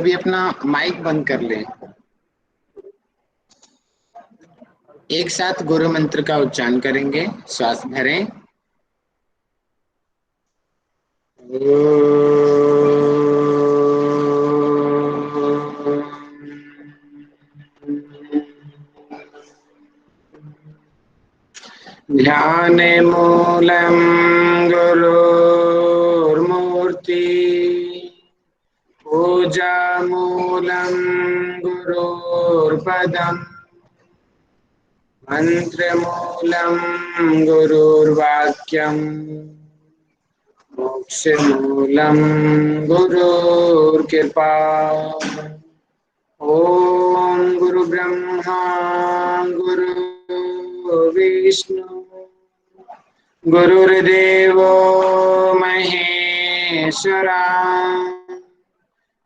भी अपना माइक बंद कर लें। एक साथ गुरु मंत्र का उच्चारण करेंगे। श्वास भरें। ध्यान मूलम गुरुर्मूर्ति, पूजा मूलम गुरुर्पदम्, मंत्र मूलम गुरुर्वाक्यम्, मोक्ष मूलम गुरुर्कृपा। ओम गुरु ब्रह्मा गुरु विष्णु गुरुर्देवो महेश्वरा,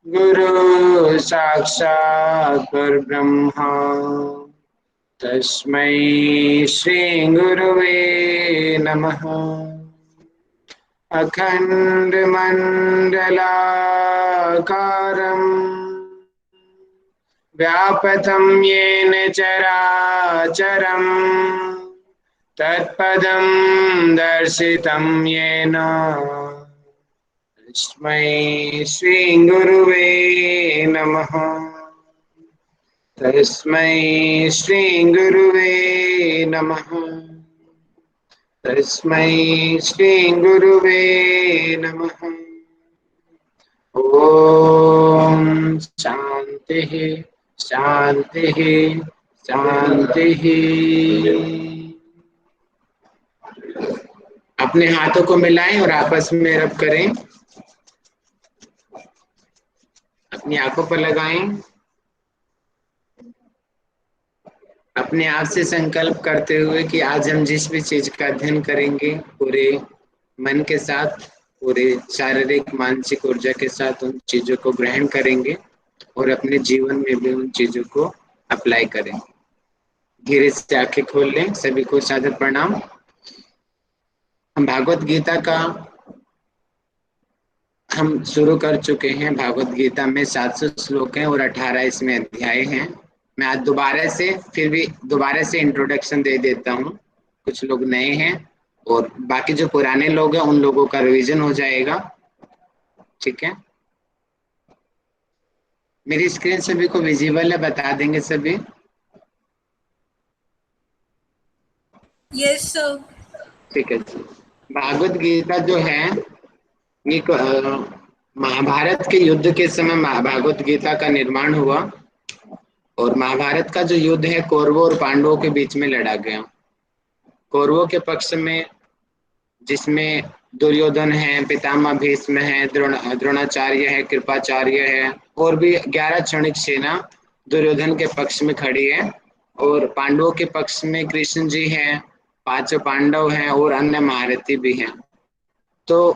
गुरु साक्षात् परब्रह्मा, तस्मै श्री गुरुवे नमः। अखंड मंडलाकारं व्यापतं येन चराचरं, तत्पदं दर्शितं येन तस्मै श्री गुरुवे नमः। तस्मै श्री गुरुवे नमः। तस्मै श्री गुरुवे नमः। ओम शांति शांति शांति। अपने हाथों को मिलाएं और आपस में रब करें। अपनी आंखों पर लगाएं। अपने आप से संकल्प करते हुए कि आज हम जिस भी चीज का अध्ययन करेंगे पूरे मन के साथ, पूरे शारीरिक मानसिक ऊर्जा के साथ उन चीजों को ग्रहण करेंगे और अपने जीवन में भी उन चीजों को अप्लाई करें। धीरे से आंखें खोल लें। सभी को सादर प्रणाम। हम भागवत गीता का हम शुरू कर चुके हैं। भागवत गीता में 700 श्लोक हैं और 18 इसमें अध्याय हैं। मैं आज दोबारा से इंट्रोडक्शन दे देता हूँ। कुछ लोग नए हैं और बाकी जो पुराने लोग हैं उन लोगों का रिवीजन हो जाएगा। ठीक है, मेरी स्क्रीन सभी को विजिबल है? बता देंगे सभी। Yes sir. ठीक है जी। भागवत गीता जो है ये महाभारत के युद्ध के समय भागवत गीता का निर्माण हुआ और महाभारत का जो युद्ध है कौरवों और पांडवों के बीच में लड़ा गया। कौरवों के पक्ष में जिसमें दुर्योधन है, पितामह भीष्म है, द्रोणाचार्य है, कृपाचार्य है और भी 11 क्षणिक सेना दुर्योधन के पक्ष में खड़ी है। और पांडवों के पक्ष में कृष्ण जी हैं, 5 पांडव हैं और अन्य महारथी भी हैं। तो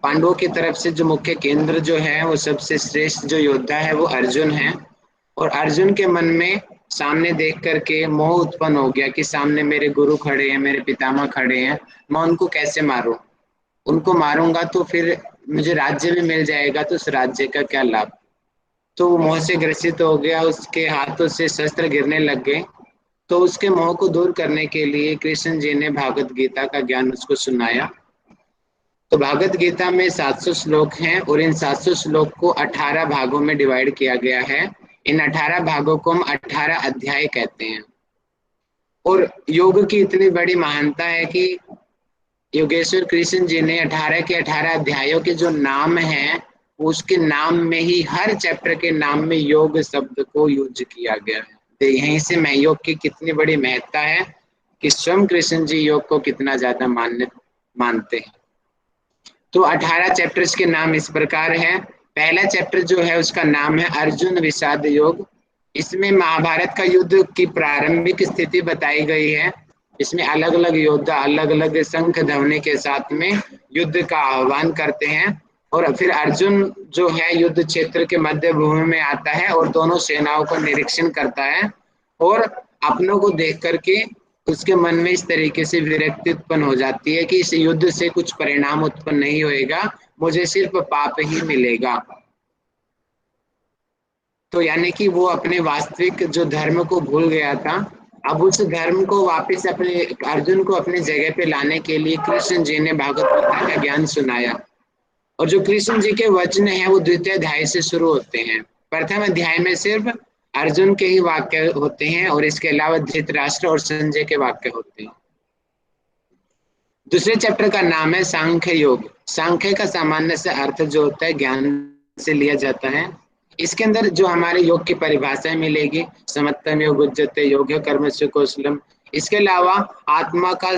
पांडवों की तरफ से जो मुख्य केंद्र जो है वो सबसे श्रेष्ठ जो योद्धा है वो अर्जुन है। और अर्जुन के मन में सामने देख करके मोह उत्पन्न हो गया कि सामने मेरे गुरु खड़े हैं, मेरे पितामह खड़े हैं, मैं उनको कैसे मारूं? उनको मारूंगा तो फिर मुझे राज्य भी मिल जाएगा, तो उस राज्य का क्या लाभ? तो वो मोह से ग्रसित हो गया, उसके हाथों से शस्त्र गिरने लग गए। तो उसके मोह को दूर करने के लिए कृष्ण जी ने भागवत गीता का ज्ञान उसको सुनाया। तो भागवत गीता में 700 श्लोक हैं और इन 700 श्लोक को 18 भागों में डिवाइड किया गया है। इन 18 भागों को हम 18 अध्याय कहते हैं। और योग की इतनी बड़ी महानता है कि योगेश्वर कृष्ण जी ने 18 के 18 अध्यायों के जो नाम हैं उसके नाम में ही हर चैप्टर के नाम में योग शब्द को यूज किया गया है। तो यहीं से मैं योग की कितनी बड़ी महत्ता है कि स्वयं कृष्ण जी योग को कितना ज्यादा मानते हैं। तो 18 चैप्टर्स के नाम इस प्रकार हैं। पहला चैप्टर जो है उसका नाम है अर्जुन विषाद योग। इसमें महाभारत का युद्ध की प्रारंभिक स्थिति बताई गई है। इसमें अलग अलग योद्धा अलग अलग शंख ध्वनि के साथ में युद्ध का आह्वान करते हैं और फिर अर्जुन जो है युद्ध क्षेत्र के मध्य भूमि में आता है और दोनों सेनाओं का निरीक्षण करता है और अपनों को देख करके उसके मन में इस तरीके से विरक्ति उत्पन्न हो जाती है कि इस युद्ध से कुछ परिणाम उत्पन्न नहीं होएगा, मुझे सिर्फ पाप ही मिलेगा। तो यानी कि वो अपने वास्तविक जो धर्म को भूल गया था, अब उस धर्म को वापस अपने अर्जुन को अपनी जगह पे लाने के लिए कृष्ण जी ने भागवत गीता का ज्ञान सुनाया। और जो कृष्ण जी के वचन हैं वो द्वितीय अध्याय से शुरू होते हैं। प्रथम अध्याय में सिर्फ अर्जुन के ही वाक्य होते हैं और इसके अलावा धृतराष्ट्र और संजय के वाक्य होते हैं। दूसरे चैप्टर का नाम है सांख्य योग। सांख्य का सामान्य से अर्थ जो होता है ज्ञान से लिया जाता है। इसके अंदर जो हमारे योग की परिभाषाएं मिलेगी, समत्तम योग उच्यते योग कर्म से कौशलम। इसके अलावा आत्मा का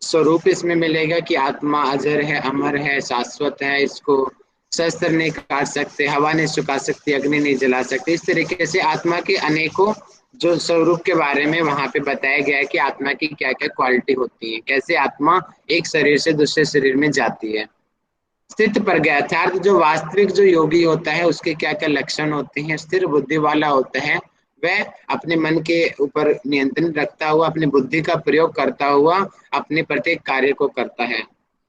स्वरूप इसमें मिलेगा कि आत्मा अजर है, अमर है, शाश्वत है, इसको शस्त्र नहीं काट सकते, हवा नहीं सुखा सकती, अग्नि नहीं जला सकती। इस तरीके से आत्मा के अनेकों जो स्वरूप के बारे में वहां पे बताया गया है कि आत्मा की क्या क्या क्वालिटी होती है, कैसे आत्मा एक शरीर से दूसरे शरीर में जाती है। स्थित प्रज्ञ अर्थात जो वास्तविक जो योगी होता है उसके क्या क्या लक्षण होते हैं। स्थिर बुद्धि वाला होता है, वह अपने मन के ऊपर नियंत्रण रखता हुआ अपनी बुद्धि का प्रयोग करता हुआ अपने प्रत्येक कार्य को करता है।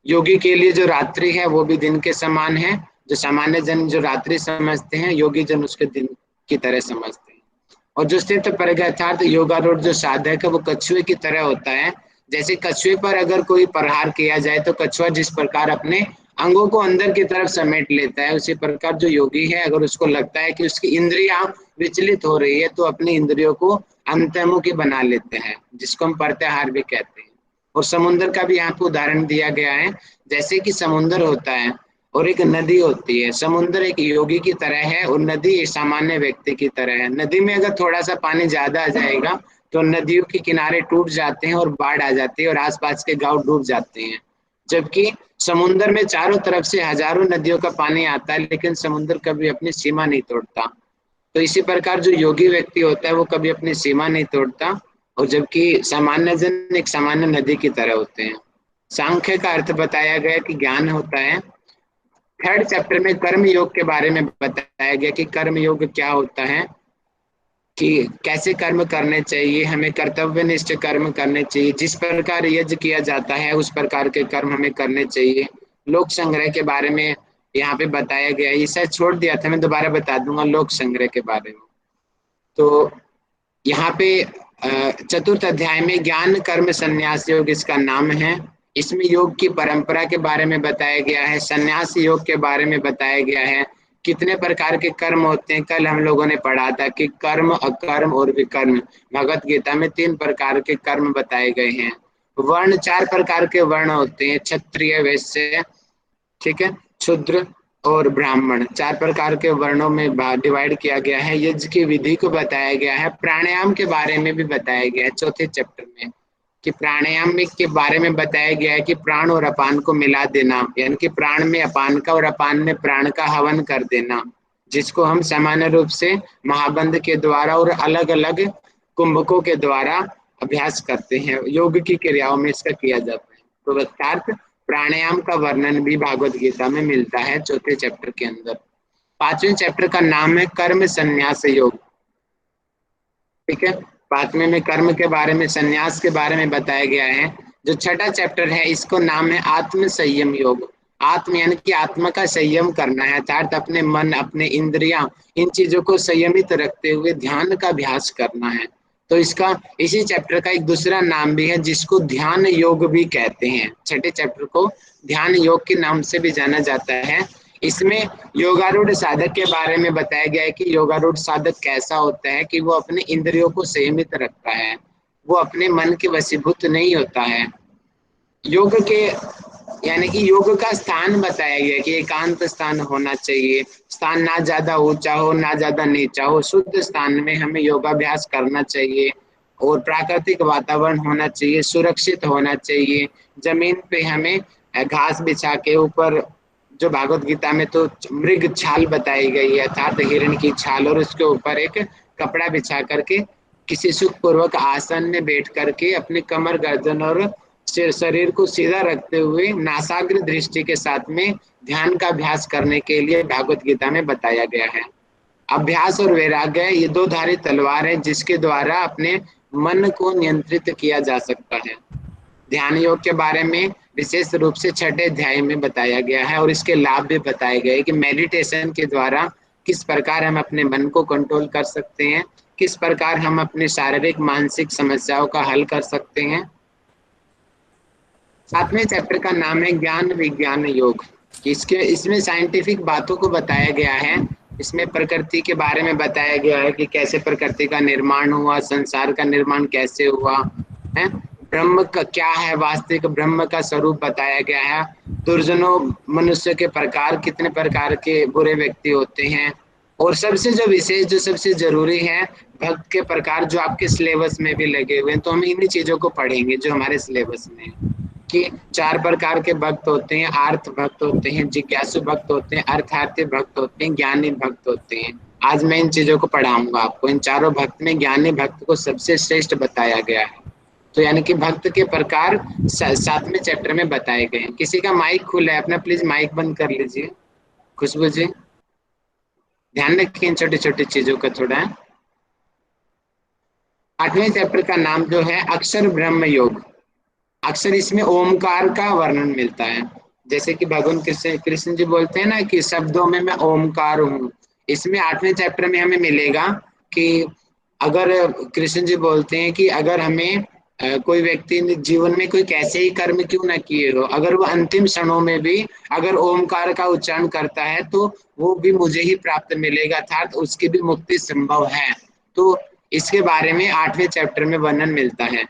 योगी के लिए जो रात्रि है वो भी दिन के समान है। जो सामान्य जन जो रात्रि समझते हैं, योगी जन उसके दिन की तरह समझते हैं। और जो स्थित प्रज्ञ अर्थात योगारूढ़ जो साधक है वो कछुए की तरह होता है। जैसे कछुए पर अगर कोई प्रहार किया जाए तो कछुआ जिस प्रकार अपने अंगों को अंदर की तरफ समेट लेता है, उसी प्रकार जो योगी है अगर उसको लगता है कि उसकी इंद्रियां विचलित हो रही है तो अपनी इंद्रियों को अंतर्मुखी बना लेते हैं, जिसको हम प्रत्याहार भी कहते हैं। और समुद्र का भी यहाँ पे उदाहरण दिया गया है। जैसे कि समुद्र होता है और एक नदी होती है। समुद्र एक योगी की तरह है और नदी सामान्य व्यक्ति की तरह है। नदी में अगर थोड़ा सा पानी ज्यादा आ जाएगा तो नदियों के किनारे टूट जाते हैं और बाढ़ आ जाती है और आसपास के गांव डूब जाते हैं। जबकि समुद्र में चारों तरफ से हजारों नदियों का पानी आता है, लेकिन समुद्र कभी अपनी सीमा नहीं तोड़ता। तो इसी प्रकार जो योगी व्यक्ति होता है वो कभी अपनी सीमा नहीं तोड़ता, और जबकि सामान्य जन एक सामान्य नदी की तरह होते हैं। सांख्य का अर्थ बताया गया कि ज्ञान होता है। थर्ड चैप्टर में कर्म योग के बारे में बताया गया कि कर्म योग क्या होता है, कि कैसे कर्म करने चाहिए, हमें कर्तव्यनिष्ठ कर्म करने चाहिए, जिस प्रकार यज्ञ किया जाता है उस प्रकार के कर्म हमें करने चाहिए। लोक संग्रह के बारे में यहाँ पे बताया गया है। ये शायद छोड़ दिया था, मैं दोबारा बता दूंगा लोक संग्रह के बारे में। तो यहाँ पे चतुर्थ अध्याय में ज्ञान कर्म संन्यास योग इसका नाम है। इसमें योग की परंपरा के बारे में बताया गया है, संन्यास योग के बारे में बताया गया है, कितने प्रकार के कर्म होते हैं। कल हम लोगों ने पढ़ा था कि कर्म, अकर्म और विकर्म। भगवत गीता में 3 प्रकार के कर्म बताए गए हैं। वर्ण 4 प्रकार के वर्ण होते हैं, क्षत्रिय, वैश्य, ठीक है, शूद्र और ब्राह्मण। 4 प्रकार के वर्णों में डिवाइड किया गया है। यज्ञ की विधि को बताया गया है। प्राणायाम के बारे में भी बताया गया है चौथे चैप्टर में, कि प्राणायाम के बारे में बताया गया है कि प्राण और अपान को मिला देना, यानी कि प्राण में अपान का और अपान में प्राण का हवन कर देना, जिसको हम सामान्य रूप से महाबंध के द्वारा और अलग अलग कुंभकों के द्वारा अभ्यास करते हैं। योग की क्रियाओं में इसका किया जाता है। तो विस्तार प्राणायाम का वर्णन भी भागवत गीता में मिलता है चौथे चैप्टर के अंदर। 5वें चैप्टर का नाम है कर्म संन्यास योग, ठीक है। 5वें में कर्म के बारे में, संन्यास के बारे में बताया गया है। जो छठा चैप्टर है इसको नाम है आत्म संयम योग। आत्म यानी कि आत्मा का संयम करना है, अर्थात अपने मन, अपने इंद्रियां, इन चीजों को संयमित रखते हुए ध्यान का अभ्यास करना है। तो इसका इसी चैप्टर का एक दूसरा नाम भी है जिसको ध्यान योग भी कहते हैं। छठे चैप्टर को ध्यान योग के नाम से भी जाना जाता है। इसमें योगारूढ़ साधक के बारे में बताया गया है कि योगारूढ़ साधक कैसा होता है, कि वो अपने इंद्रियों को संयमित रखता है, वो अपने मन के वशीभूत नहीं होता है। योग के यानी कि योग का स्थान बताया गया कि एकांत स्थान होना चाहिए। स्थान ना ज्यादा ऊंचा हो ना ज्यादा नीचा हो, शुद्ध स्थान में हमें योगाभ्यास करना चाहिए। और प्राकृतिक वातावरण होना चाहिए, सुरक्षित होना चाहिए। जमीन पे हमें घास बिछा के ऊपर, जो भागवत गीता में तो मृग छाल बताई गई है, अर्थात हिरण की छाल, और उसके ऊपर एक कपड़ा बिछा करके किसी सुखपूर्वक आसन में बैठ करके अपने कमर, गर्दन और शरीर को सीधा रखते हुए नासाग्र दृष्टि के साथ में ध्यान का अभ्यास करने के लिए भागवत गीता में बताया गया है। अभ्यास और वैराग्य ये 2 धारी तलवार है जिसके द्वारा अपने मन को नियंत्रित किया जा सकता है। ध्यान योग के बारे में विशेष रूप से छठे अध्याय में बताया गया है और इसके लाभ भी बताए गए कि मेडिटेशन के द्वारा किस प्रकार हम अपने मन को कंट्रोल कर सकते हैं, किस प्रकार हम अपने शारीरिक मानसिक समस्याओं का हल कर सकते हैं। 7वें चैप्टर का नाम है ज्ञान विज्ञान योग। इसमें साइंटिफिक बातों को बताया गया है। इसमें प्रकृति के बारे में बताया गया है कि कैसे प्रकृति का निर्माण हुआ, संसार का निर्माण कैसे हुआ है, ब्रह्म का क्या है, वास्तविक ब्रह्म का स्वरूप बताया गया है। दुर्जनों मनुष्य के प्रकार, कितने प्रकार के बुरे व्यक्ति होते हैं, और सबसे जो विशेष, जो सबसे जरूरी है, भक्त के प्रकार, जो आपके सिलेबस में भी लगे हुए हैं। तो हम इन्हीं चीजों को पढ़ेंगे जो हमारे सिलेबस में है, कि 4 प्रकार के भक्त होते हैं। आर्थ भक्त होते हैं, जिज्ञासु भक्त होते हैं, अर्थार्थी भक्त होते हैं, ज्ञानी भक्त होते हैं। आज मैं इन चीजों को पढ़ाऊंगा आपको। इन चारों भक्त में ज्ञानी भक्त को सबसे श्रेष्ठ बताया गया है। तो यानी कि भक्त के प्रकार 7वें चैप्टर में बताए गए हैं। किसी का माइक खुला है, अपना प्लीज माइक बंद कर लीजिए। खुशबू जी, ध्यान रखिए इन छोटी छोटी चीजों का थोड़ा। 8वें चैप्टर का नाम जो है अक्षर ब्रह्म योग। अक्सर इसमें ओमकार का वर्णन मिलता है। जैसे कि भगवान कृष्ण कृष्ण जी बोलते हैं ना कि शब्दों में मैं ओमकार हूँ। इसमें 8वें चैप्टर में हमें मिलेगा कि अगर कृष्ण जी बोलते हैं कि अगर हमें कोई व्यक्ति ने जीवन में कोई कैसे ही कर्म क्यों ना किए हो, अगर वो अंतिम क्षणों में भी अगर ओमकार का उच्चारण करता है तो वो भी मुझे ही प्राप्त मिलेगा, अर्थात उसकी भी मुक्ति संभव है। तो इसके बारे में 8वें चैप्टर में वर्णन मिलता है।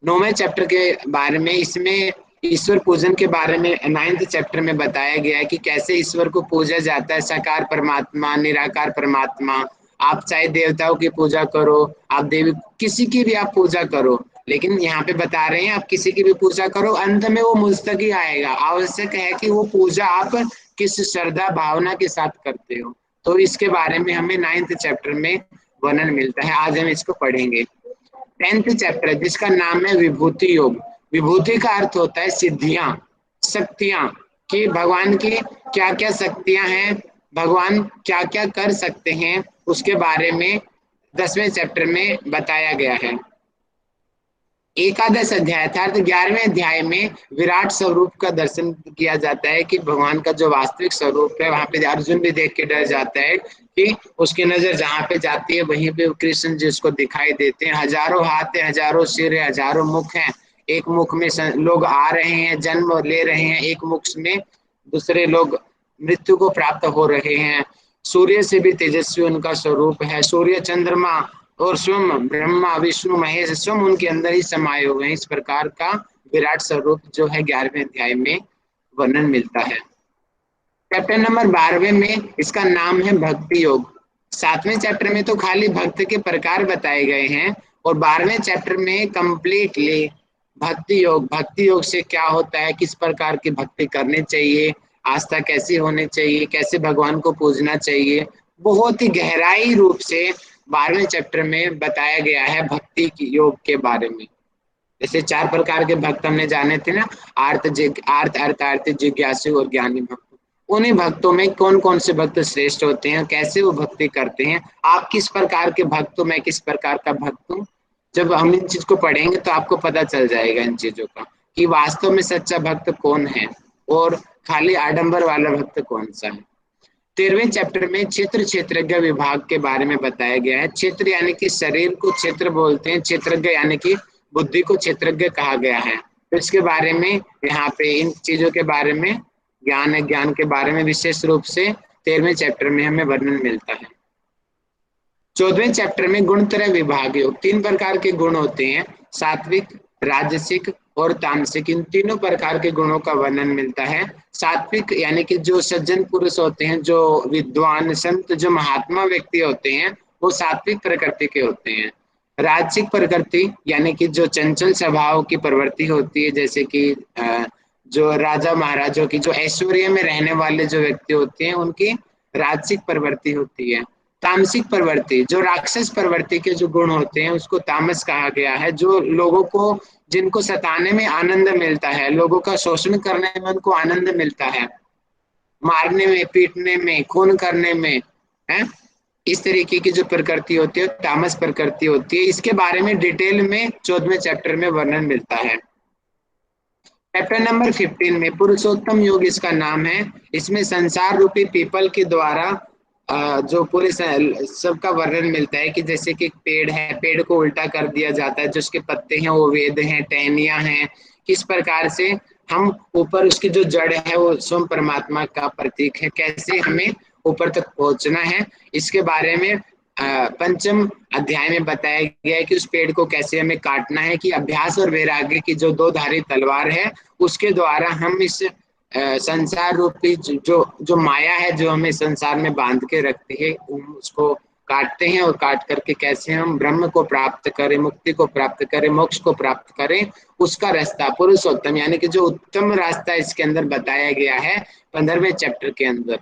9वें चैप्टर के बारे में, इसमें ईश्वर पूजन के बारे में 9th चैप्टर में बताया गया है कि कैसे ईश्वर को पूजा जाता है। साकार परमात्मा, निराकार परमात्मा। आप चाहे देवताओं की पूजा करो, आप देवी किसी की भी आप पूजा करो, लेकिन यहाँ पे बता रहे हैं आप किसी की भी पूजा करो, अंत में वो मुझ तक ही आएगा। आवश्यक है कि वो पूजा आप किस श्रद्धा भावना के साथ करते हो। तो इसके बारे में हमें 9th चैप्टर में वर्णन मिलता है। आज हम इसको पढ़ेंगे। 10th चैप्टर जिसका नाम है विभूति योग। विभूति का अर्थ होता है सिद्धियां, शक्तियां, कि भगवान की क्या क्या शक्तियां हैं, भगवान क्या क्या कर सकते हैं, उसके बारे में 10वें चैप्टर में बताया गया है। एकादश अध्याय अर्थात 11वें अध्याय में विराट स्वरूप का दर्शन किया जाता है कि भगवान का जो वास्तविक स्वरूप है। वहां पे अर्जुन भी देख के डर जाता है कि उसकी नजर जहाँ पे जाती है वहीं पे कृष्ण जी उसको दिखाई देते हैं। हजारों हाथ है, हजारों सिर है, हजारों मुख हैं। एक मुख में लोग आ रहे हैं, जन्म ले रहे हैं, एक मुख में दूसरे लोग मृत्यु को प्राप्त हो रहे हैं। सूर्य से भी तेजस्वी उनका स्वरूप है। सूर्य, चंद्रमा और स्वयं ब्रह्मा विष्णु महेश स्वयं उनके अंदर ही समाये हुए हैं। इस प्रकार का विराट स्वरूप जो है 11वें अध्याय में वर्णन मिलता है। चैप्टर नंबर 12वें में इसका नाम है भक्ति योग। 7वें चैप्टर में तो खाली भक्त के प्रकार बताए गए हैं, और 12वें चैप्टर में कंप्लीटली भक्ति योग, भक्ति योग से क्या होता है, किस प्रकार की भक्ति करनी चाहिए, आस्था कैसी होनी चाहिए, कैसे भगवान को पूजना चाहिए, बहुत ही गहराई रूप से 12वें चैप्टर में बताया गया है भक्ति की योग के बारे में। जैसे 4 प्रकार के भक्त हमने जाने थे ना, आर्थ अर्थार्थी, जिज्ञासु और ज्ञानी भक्त। उन्हीं भक्तों में कौन कौन से भक्त श्रेष्ठ होते हैं, कैसे वो भक्ति करते हैं, आप किस प्रकार के भक्त हो, मैं किस प्रकार का भक्त हूँ। जब हम इन चीज को पढ़ेंगे तो आपको पता चल जाएगा इन चीजों का कि वास्तव में सच्चा भक्त कौन है और खाली आडंबर वाला भक्त कौन सा है। 13वें चैप्टर में क्षेत्र क्षेत्रज्ञ विभाग के बारे में बताया गया है। क्षेत्र यानी कि शरीर को क्षेत्र बोलते हैं, क्षेत्रज्ञ यानी कि बुद्धि को क्षेत्रज्ञ कहा गया है। तो इसके बारे में यहाँ पे इन चीजों के बारे में ज्ञान है, ज्ञान के बारे में विशेष रूप से 13वें चैप्टर में हमें वर्णन मिलता है। 14वें चैप्टर में गुणत्रय विभाग योग। 3 प्रकार के गुण होते हैं, सात्विक, राजसिक और तामसिक। इन तीनों प्रकार के गुणों का वर्णन मिलता है। सात्विक यानी कि जो सज्जन पुरुष होते हैं, जो विद्वान संत, जो महात्मा व्यक्ति होते हैं, वो सात्विक प्रकृति के होते हैं। राजसिक प्रकृति यानी कि जो चंचल स्वभाव की प्रवृत्ति होती है, जैसे कि जो राजा महाराजों की, जो ऐश्वर्य में रहने वाले जो व्यक्ति होते हैं, उनकी राजसिक प्रवृत्ति होती है। तामसिक प्रवृत्ति, जो राक्षस प्रवृत्ति के जो गुण होते हैं, उसको तामस कहा गया है। जो लोगों को, जिनको सताने में आनंद मिलता है, लोगों का शोषण करने में उनको आनंद मिलता है, मारने में, पीटने में, खून करने में, है, इस तरीके की जो प्रकृति होती है तामस प्रकृति होती है। इसके बारे में डिटेल में 14वें चैप्टर में वर्णन मिलता है। चैप्टर नंबर 15 में पुरुषोत्तम योग इसका नाम है। इसमें संसार रूपी पीपल के द्वारा जो पूरे सबका वर्णन मिलता है कि जैसे कि एक पेड़ है, पेड़ को उल्टा कर दिया जाता है, जो उसके पत्ते हैं वो वेद हैं, टहनियां हैं। किस प्रकार से हम ऊपर, उसकी जो जड़ है वो स्वयं परमात्मा का प्रतीक है, कैसे हमें ऊपर तक पहुंचना है, इसके बारे में पंचम अध्याय में बताया गया है कि उस पेड़ को कैसे हमें काटना है, कि अभ्यास और वैराग्य की जो दो धारी तलवार है उसके द्वारा हम इस संसार रूपी जो जो माया है, जो हमें संसार में बांध के रखती है, उसको काटते हैं, और काट करके कैसे हम ब्रह्म को प्राप्त करें, मुक्ति को प्राप्त करें, मोक्ष को प्राप्त करें, उसका रास्ता पुरुषोत्तम यानी कि जो उत्तम रास्ता इसके अंदर बताया गया है 15वें चैप्टर के अंदर।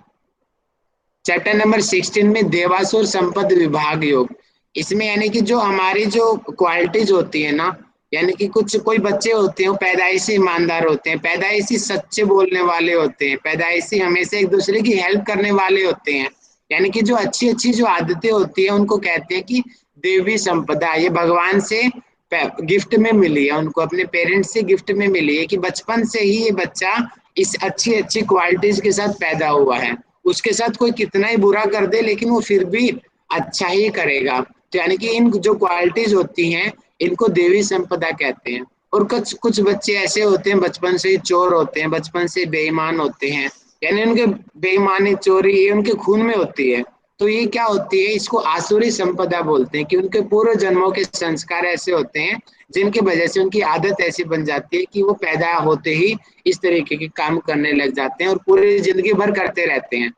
चैप्टर नंबर 16 में देवासुर संपद विभाग योग। इसमें यानी कि जो हमारी जो क्वालिटीज होती है ना, यानी कि कुछ कोई बच्चे होते हैं वो पैदाइशी ईमानदार होते हैं, पैदाइशी सच्चे बोलने वाले होते हैं, पैदाइशी हमेशा एक दूसरे की हेल्प करने वाले होते हैं, यानी कि जो अच्छी अच्छी जो आदतें होती है उनको कहते हैं कि देवी संपदा, ये भगवान से गिफ्ट में मिली है, उनको अपने पेरेंट्स से गिफ्ट में मिली है, कि बचपन से ही ये बच्चा इस अच्छी अच्छी क्वालिटीज के साथ पैदा हुआ है, उसके साथ कोई कितना ही बुरा कर दे लेकिन वो फिर भी अच्छा ही करेगा। तो यानी कि इन जो क्वालिटीज होती हैं इनको देवी संपदा कहते हैं। और कुछ कुछ बच्चे ऐसे होते हैं बचपन से ही चोर होते हैं, बचपन से बेईमान होते हैं, यानी उनके बेईमानी चोरी ये उनके खून में होती है, तो ये क्या होती है, इसको आसुरी संपदा बोलते हैं, कि उनके पूर्व जन्मों के संस्कार ऐसे होते हैं जिनकी वजह से उनकी आदत ऐसी बन जाती है कि वो पैदा होते ही इस तरीके के काम करने लग जाते हैं और पूरी जिंदगी भर करते रहते हैं।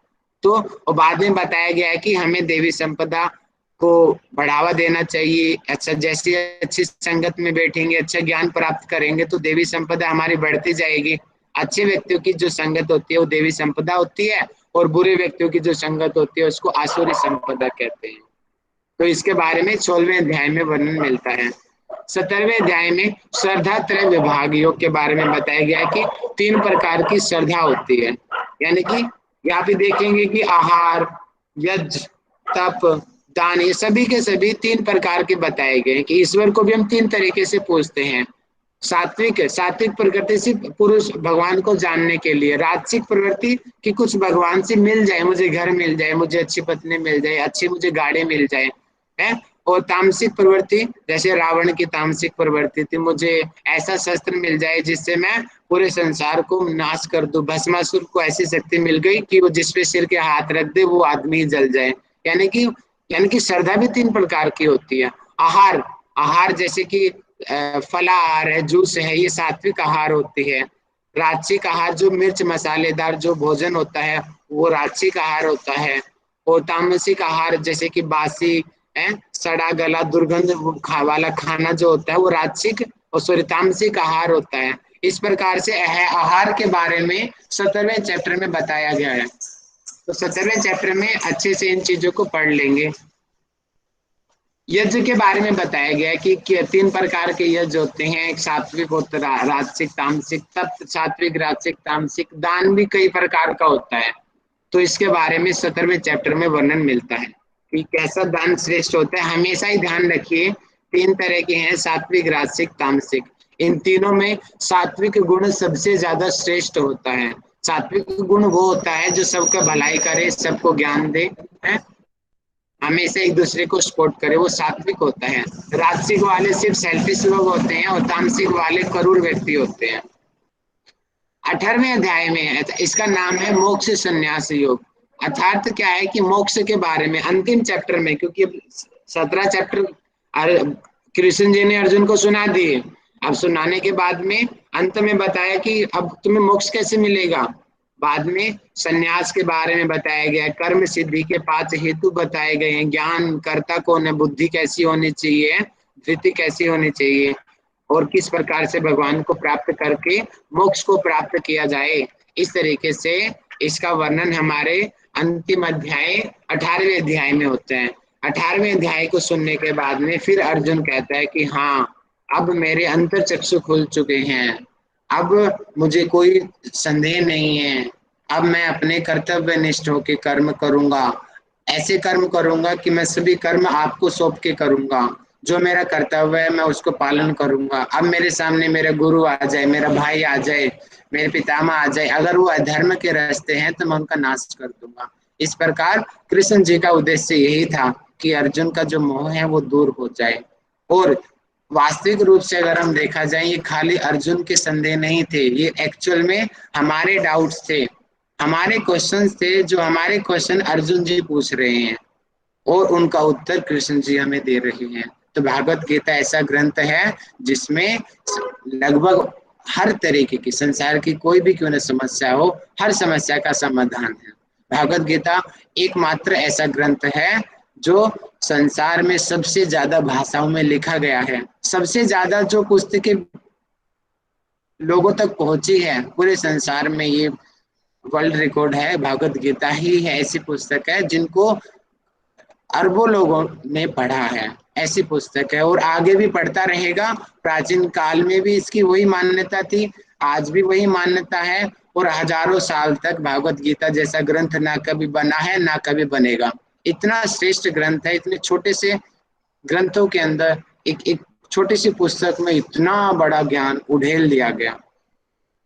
तो बाद में बताया गया है कि हमें देवी संपदा को बढ़ावा देना चाहिए, अच्छा जैसे अच्छी संगत में बैठेंगे, अच्छा ज्ञान प्राप्त करेंगे तो देवी संपदा हमारी बढ़ती जाएगी। अच्छे व्यक्तियों की जो संगत होती है वो देवी संपदा होती है, और बुरे व्यक्तियों की जो संगत होती है उसको आसुरी संपदा कहते हैं। तो इसके बारे में 16वें अध्याय में वर्णन मिलता है। 17वें अध्याय में श्रद्धा त्रय विभाग योग के बारे में बताया गया है कि 3 प्रकार की श्रद्धा होती है, यानी कि यहाँ पे देखेंगे कि आहार, यज्ञ, तप, दान, ये सभी के सभी 3 प्रकार के बताए गए हैं, कि ईश्वर को भी हम 3 तरीके से पूजते हैं। सात्विक सात्विक प्रकृति से पुरुष भगवान को जानने के लिए, राजसिक प्रवृत्ति कि कुछ भगवान से मिल जाए, मुझे घर मिल जाए, मुझे अच्छी पत्नी मिल जाए, अच्छी मुझे गाड़ी मिल जाए, है। और तामसिक प्रवृत्ति, जैसे रावण की तामसिक प्रवृत्ति थी, मुझे ऐसा शस्त्र मिल जाए जिससे मैं पूरे संसार को नाश कर दूं, भस्मासुर को ऐसी शक्ति मिल गई कि वो जिस पे सिर के हाथ रख दे वो आदमी जल जाए। यानी कि श्रद्धा भी 3 प्रकार की होती है। आहार, आहार जैसे कि फलाहार है, जूस है, ये सात्विक आहार होती है। राजसिक आहार जो मिर्च मसालेदार जो भोजन होता है वो राजसिक आहार होता है। और तामसिक आहार जैसे कि बासी है, सड़ा गला दुर्गंध वाला खाना जो होता है वो राजसिक और सॉरी तामसिक आहार होता है। इस प्रकार से आहार के बारे में 17वें चैप्टर में बताया गया है। तो 17वें चैप्टर में अच्छे से इन चीजों को पढ़ लेंगे। यज्ञ के बारे में बताया गया है कि 3 प्रकार के यज्ञ होते हैं, एक सात्विक होता है, राजसिक, तामसिक, तप सात्विक, राजसिक, तामसिक। दान भी कई प्रकार का होता है, तो इसके बारे में 17वें चैप्टर में वर्णन मिलता है कि कैसा दान श्रेष्ठ होता है। हमेशा ही ध्यान रखिए 3 तरह के हैं, सात्विक, राजसिक, तामसिक। इन तीनों में सात्विक गुण सबसे ज्यादा श्रेष्ठ होता है। सात्विक गुण वो होता है जो सबका भलाई करे, सबको ज्ञान दे, है, हमेशा एक दूसरे को सपोर्ट करे, वो सात्विक होता है। राजसिक वाले सिर्फ सेल्फिश लोग होते हैं और तामसिक वाले क्रूर व्यक्ति होते हैं। 18वें अध्याय में इसका नाम है मोक्ष संन्यास योग। अर्थात क्या है कि मोक्ष के बारे में अंतिम चैप्टर में, क्योंकि 17 चैप्टर कृष्ण जी ने अर्जुन को सुना दिए, अब सुनाने के बाद में अंत में बताया कि अब तुम्हें मोक्ष कैसे मिलेगा। बाद में संन्यास के बारे में बताया गया है, कर्म सिद्धि के 5 हेतु बताए गए हैं, ज्ञान कर्ता कौन है, बुद्धि कैसी होनी चाहिए, धृति कैसी होनी चाहिए, और किस प्रकार से भगवान को प्राप्त करके मोक्ष को प्राप्त किया जाए। इस तरीके से इसका वर्णन हमारे अंतिम अध्याय 18वें अध्याय में होता है। 18वें अध्याय को सुनने के बाद में फिर अर्जुन कहता है कि हाँ, अब मेरे अंतर चक्षु खुल चुके हैं, अब मुझे कोई संदेह नहीं है, अब मैं अपने कर्तव्य निष्ठ होकर कर्म करूंगा, ऐसे कर्म करूंगा कि मैं सभी कर्म आपको सौंप के करूंगा, जो मेरा कर्तव्य है मैं उसको पालन करूंगा। अब मेरे सामने मेरा गुरु आ जाए, मेरा भाई आ जाए, मेरे पितामह आ जाए, अगर वो अधर्म के रास्ते हैं तो मैं उनका नाश कर दूंगा। इस प्रकार कृष्ण जी का उद्देश्य यही था कि अर्जुन का जो मोह है वो दूर हो जाए। और वास्तविक रूप से अगर हम देखा जाए, ये खाली अर्जुन के संदेह नहीं थे, ये एक्चुअल में हमारे डाउट्स थे, हमारे क्वेश्चंस थे, जो हमारे क्वेश्चन अर्जुन जी पूछ रहे हैं और उनका उत्तर कृष्ण जी हमें दे रहे हैं। तो भागवत गीता ऐसा ग्रंथ है जिसमें लगभग हर तरीके की, संसार की कोई भी क्यों न समस्या हो, हर समस्या का समाधान है। भागवत गीता एकमात्र ऐसा ग्रंथ है जो संसार में सबसे ज्यादा भाषाओं में लिखा गया है, सबसे ज्यादा जो पुस्तकें लोगों तक पहुंची है पूरे संसार में, ये वर्ल्ड रिकॉर्ड है। भागवत गीता ही है ऐसी पुस्तक है जिनको अरबों लोगों ने पढ़ा है, ऐसी पुस्तक है और आगे भी पढ़ता रहेगा। प्राचीन काल में भी इसकी वही मान्यता थी, आज भी वही मान्यता है, और हजारों साल तक भागवत गीता जैसा ग्रंथ ना कभी बना है ना कभी बनेगा। इतना श्रेष्ठ ग्रंथ है, इतने छोटे से ग्रंथों के अंदर एक एक छोटी सी पुस्तक में इतना बड़ा ज्ञान उड़ेल दिया गया।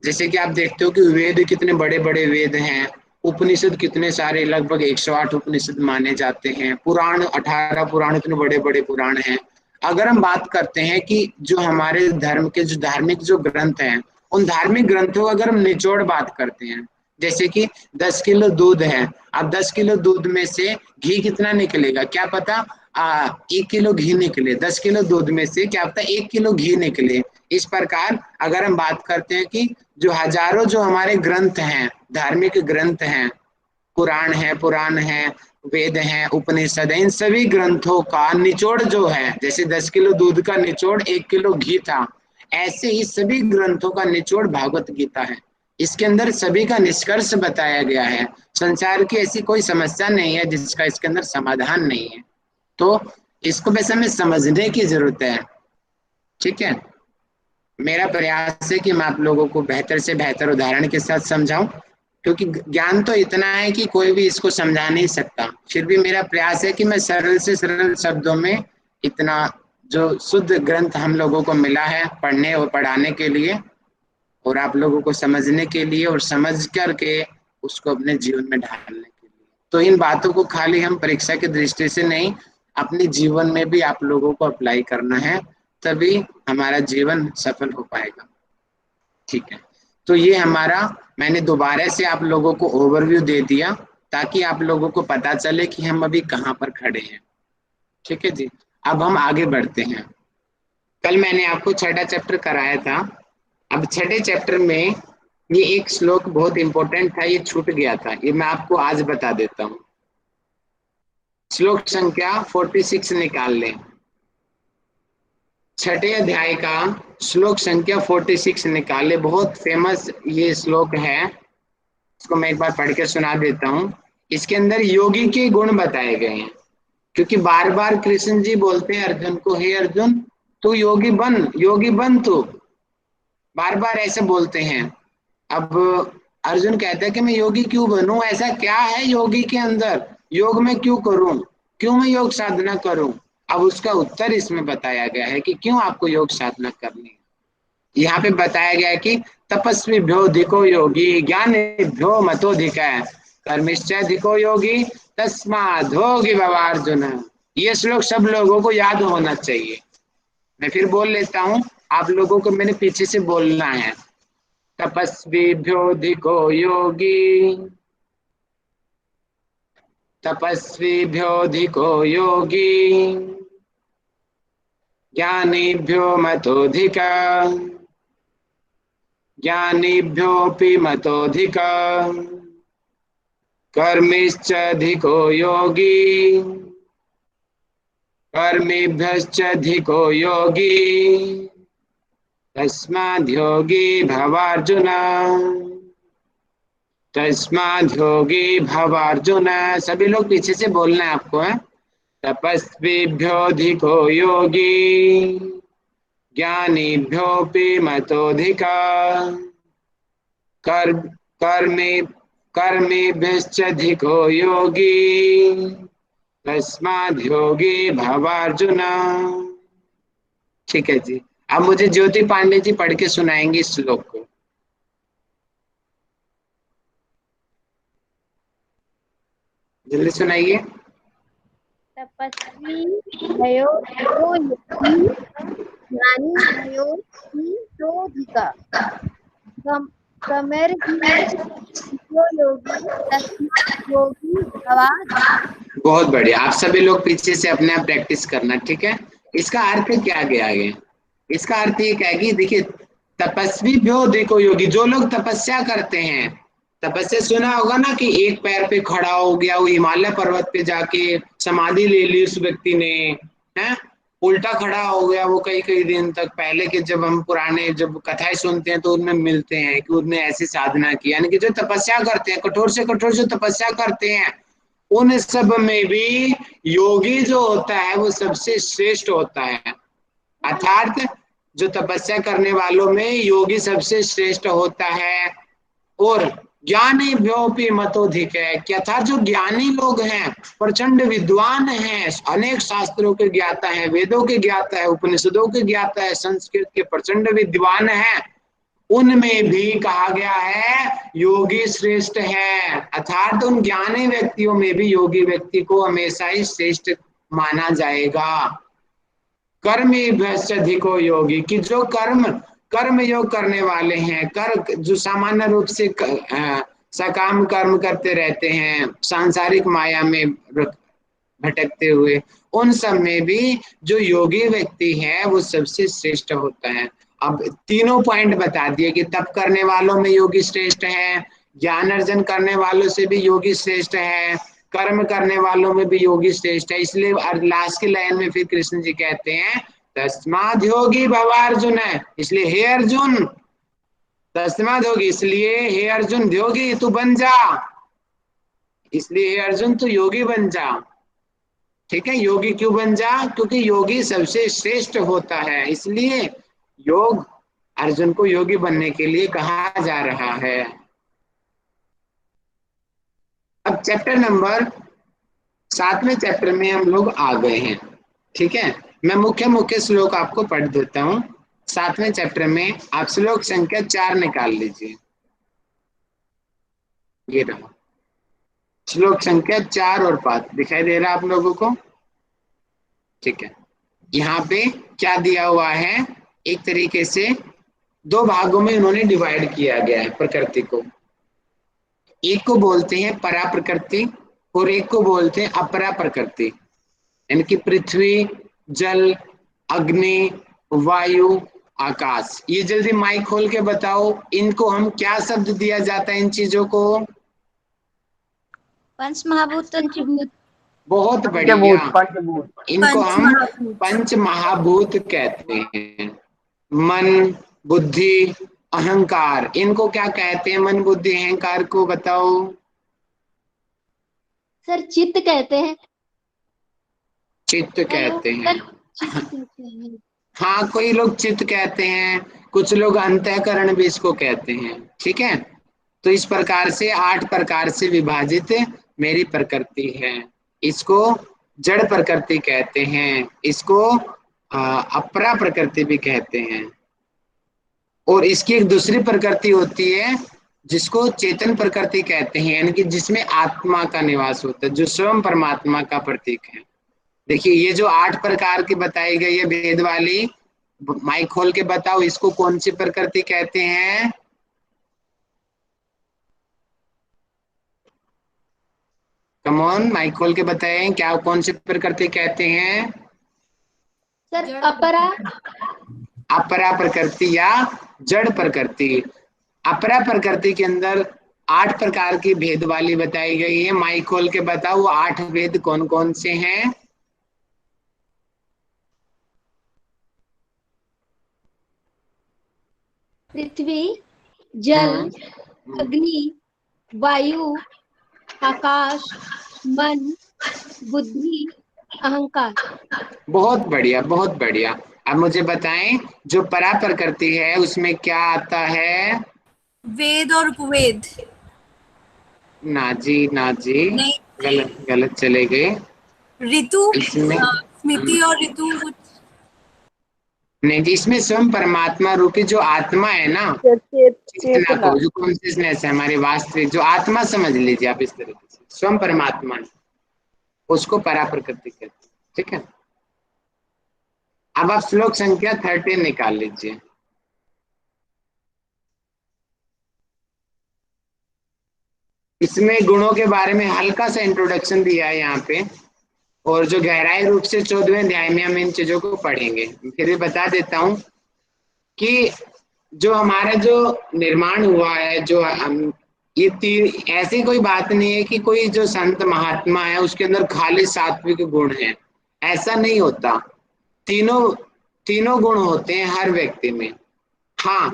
जैसे कि आप देखते हो कि वेद कितने बड़े बड़े वेद हैं, उपनिषद कितने सारे, लगभग 108 उपनिषद माने जाते हैं, पुराण 18 पुराण इतने बड़े बड़े पुराण हैं। अगर हम बात करते हैं कि जो हमारे धर्म के जो धार्मिक जो ग्रंथ हैं, उन धार्मिक ग्रंथों अगर हम निचोड़ बात करते हैं, जैसे कि 10 किलो दूध है, अब 10 किलो दूध में से घी कितना निकलेगा क्या पता, 1 किलो घी निकले, 10 किलो दूध में से क्या पता 1 किलो घी निकले। इस प्रकार अगर हम बात करते हैं कि जो हजारों जो हमारे ग्रंथ हैं, धार्मिक ग्रंथ हैं, पुराण है, वेद हैं, उपनिषद है, इन सभी ग्रंथों का निचोड़ जो है, जैसे 10 किलो दूध का निचोड़ 1 किलो घी था, ऐसे ही सभी ग्रंथों का निचोड़ भागवत गीता है। इसके अंदर सभी का निष्कर्ष बताया गया है। संसार की ऐसी कोई समस्या नहीं है जिसका इसके अंदर समाधान नहीं है। तो इसको वैसे हमें समझने की जरूरत है। ठीक है, मेरा प्रयास है कि मैं आप लोगों को बेहतर से बेहतर उदाहरण के साथ समझाऊं, क्योंकि ज्ञान तो इतना है कि कोई भी इसको समझा नहीं सकता। फिर भी मेरा प्रयास है कि मैं सरल से सरल शब्दों में इतना जो शुद्ध ग्रंथ हम लोगों को मिला है पढ़ने और पढ़ाने के लिए, और आप लोगों को समझने के लिए, और समझ करके उसको अपने जीवन में ढालने के लिए। तो इन बातों को खाली हम परीक्षा की दृष्टि से नहीं, अपने जीवन में भी आप लोगों को अप्लाई करना है, तभी हमारा जीवन सफल हो पाएगा। ठीक है, तो ये हमारा, मैंने दोबारा से आप लोगों को ओवरव्यू दे दिया ताकि आप लोगों को पता चले कि हम अभी कहाँ पर खड़े हैं। ठीक है जी, अब हम आगे बढ़ते हैं। कल मैंने आपको छठा चैप्टर कराया था। अब छठे चैप्टर में ये एक श्लोक बहुत इंपॉर्टेंट था, ये छूट गया था, ये मैं आपको आज बता देता हूँ। श्लोक संख्या 46 निकाल लें। छठे अध्याय का श्लोक संख्या 46 निकाले, बहुत फेमस ये श्लोक है। इसको मैं एक बार पढ़ के सुना देता हूँ। इसके अंदर योगी के गुण बताए गए हैं, क्योंकि बार बार कृष्ण जी बोलते हैं अर्जुन को, हे अर्जुन तू योगी बन, योगी बन तू, बार बार ऐसे बोलते हैं। अब अर्जुन कहता है कि मैं योगी क्यों बनूं, ऐसा क्या है योगी के अंदर, योग में क्यों करूं, क्यों मैं योग साधना करूं। अब उसका उत्तर इसमें बताया गया है कि क्यों आपको योग साधना करनी है। यहाँ पे बताया गया है कि तपस्वी भ्यो धिको योगी ज्ञानीभ्यो मतोधिक कर्मिष्ठधिको योगी तस्माद्योगी भवार्जुन। ये श्लोक सब लोगों को याद होना चाहिए। मैं फिर बोल लेता हूँ, आप लोगों को मेरे पीछे से बोलना है। तपस्वीभ्योऽधिको योगी, तपस्वीभ्योऽधिको योगी ज्ञानीभ्यो मतोऽधिकः, ज्ञानीभ्योऽपि मतोऽधिकः कर्मिष्ठधिको योगी, कर्मिभ्यश्चाधिको योगी तस्माद्योगी भवार्जुन, तस्माद्योगी भवार्जुन। सभी लोग पीछे से बोलना है आपको है। तपस्वीभ्योऽधिको योगी ज्ञानीभ्योऽपि मतोऽधिकः कर्म कर्मे कर्मेभ्यश्चाधिको योगी तस्माद्योगी भवार्जुन। ठीक है जी, अब मुझे ज्योति पांडे जी पढ़ के सुनाएंगे इस श्लोक को। जल्दी सुनाइए। तपस्वी भयो दिको योगी, ज्ञानी भयो निरोधिका, गमर्हीन दिको योगी, तस्मात् योगी भवा। बहुत बढ़िया। आप सभी लोग पीछे से अपने आप प्रैक्टिस करना, ठीक है। इसका अर्थ क्या गया आगे? इसका अर्थ ये क्या है कि देखिए, तपस्वी भ्यो देखो योगी, जो लोग तपस्या करते हैं। तपस्या सुना होगा ना कि एक पैर पे खड़ा हो गया, वो हिमालय पर्वत पे जाके समाधि ले ली उस व्यक्ति ने, है। उल्टा खड़ा हो गया वो कई कई दिन तक। पहले के जब हम पुराने जब कथाएं सुनते हैं तो उनमें मिलते हैं कि उन्होंने ऐसी साधना की। यानी कि जो तपस्या करते हैं, कठोर से कठोर जो तपस्या करते हैं, उन सब में भी योगी जो होता है वो सबसे श्रेष्ठ होता है। अर्थात जो तपस्या करने वालों में योगी सबसे श्रेष्ठ होता है। और ज्ञानी व्योपी मतोधिक है कि अर्थात जो ज्ञानी लोग हैं, प्रचंड विद्वान हैं, अनेक शास्त्रों के ज्ञाता हैं, वेदों के ज्ञाता है, उपनिषदों के ज्ञाता है, संस्कृत के प्रचंड विद्वान हैं, उनमें भी कहा गया है योगी श्रेष्ठ है। अर्थात उन ज्ञानी व्यक्तियों में भी योगी व्यक्ति को हमेशा ही श्रेष्ठ माना जाएगा। कर्म अधिको योगी, कि जो कर्म योग करने वाले हैं, जो सामान्य रूप से सकाम कर्म करते रहते हैं, सांसारिक माया में भटकते हुए, उन सब में भी जो योगी व्यक्ति है वो सबसे श्रेष्ठ होता है। अब तीनों पॉइंट बता दिए कि तप करने वालों में योगी श्रेष्ठ है, ज्ञान अर्जन करने वालों से भी योगी श्रेष्ठ है, कर्म करने वालों में भी योगी श्रेष्ठ है। इसलिए लास्ट की लाइन में फिर कृष्ण जी कहते हैं तस्माद् योगी भव अर्जुन है। इसलिए हे अर्जुन, तस्माद् योगी, इसलिए हे अर्जुन योगी तू बन जा, इसलिए हे अर्जुन तू योगी बन जा। ठीक है, योगी क्यों बन जा? क्योंकि योगी सबसे श्रेष्ठ होता है, इसलिए योग अर्जुन को योगी बनने के लिए कहा जा रहा है। अब चैप्टर नंबर 7वें चैप्टर में हम लोग आ गए हैं। ठीक है, मैं मुख्य मुख्य श्लोक आपको पढ़ देता हूँ। 7वें चैप्टर में आप श्लोक संख्या 4 निकाल लीजिए। ये रहा श्लोक संख्या 4 और 5 दिखाई दे रहा है आप लोगों को? ठीक है, यहाँ पे क्या दिया हुआ है, एक तरीके से दो भागों में उन्होंने डिवाइड किया गया है प्रकृति को। एक को बोलते हैं परा प्रकृति और एक को बोलते हैं अपरा प्रकृति। यानी कि पृथ्वी, जल, अग्नि, वायु, आकाश। ये जल्दी माइक खोल के बताओ, इनको हम क्या शब्द दिया जाता है इन चीजों को? पंच महाभूत। बहुत बढ़िया, इनको हम पंच महाभूत कहते हैं। मन, बुद्धि, अहंकार, इनको क्या कहते हैं? मन, बुद्धि, अहंकार को बताओ। सर चित्त कहते हैं। चित्त कहते हैं। हाँ, कोई लोग चित्त कहते हैं, कुछ लोग अंतःकरण भी इसको कहते हैं। ठीक है, तो इस प्रकार से 8 प्रकार से विभाजित मेरी प्रकृति है। इसको जड़ प्रकृति कहते हैं, इसको अपरा प्रकृति भी कहते हैं। और इसकी एक दूसरी प्रकृति होती है जिसको चेतन प्रकृति कहते हैं, यानी कि जिसमें आत्मा का निवास होता है, जो स्वयं परमात्मा का प्रतीक है। देखिए, ये जो 8 प्रकार की बताई गई है भेद वाली, माइक खोल के बताओ इसको कौन सी प्रकृति कहते हैं? कम ऑन, माइक खोल के बताएं, क्या कौन सी प्रकृति कहते हैं? सर अपरा। अपरा प्रकृति या जड़ प्रकृति। अपरा प्रकृति के अंदर 8 प्रकार की भेद वाली बताई गई है। माइक खोल के बताओ वो 8 भेद कौन कौन से हैं? पृथ्वी, जल, अग्नि, वायु, आकाश, मन, बुद्धि, अहंकार। बहुत बढ़िया, बहुत बढ़िया। अब मुझे बताएं, जो परा प्रकृति है उसमें क्या आता है? वेद और उपवेद। ना जी, ना जी, गलत गलत चले गए। ऋतु, इसमें स्मृति और ऋतु कुछ नहीं जी, इसमें स्वयं परमात्मा रूपी जो आत्मा है ना, चेतना को, जो कॉन्शियसनेस है हमारी वास्तविक जो आत्मा, समझ लीजिए आप इस तरीके से, स्वयं परमात्मा है। उसको परा प्रकृति कहते हैं। ठीक है, अब आप श्लोक संख्या 13 निकाल लीजिए। इसमें गुणों के बारे में हल्का सा इंट्रोडक्शन दिया है यहाँ पे, और जो गहराई रूप से 14वें अध्याय में हम इन चीजों को पढ़ेंगे। फिर भी बता देता हूँ कि जो हमारा जो निर्माण हुआ है, जो हम ये ऐसी कोई बात नहीं है कि कोई जो संत महात्मा है उसके अंदर खाली सात्विक गुण है, ऐसा नहीं होता। तीनों तीनों गुण होते हैं हर व्यक्ति में। हाँ,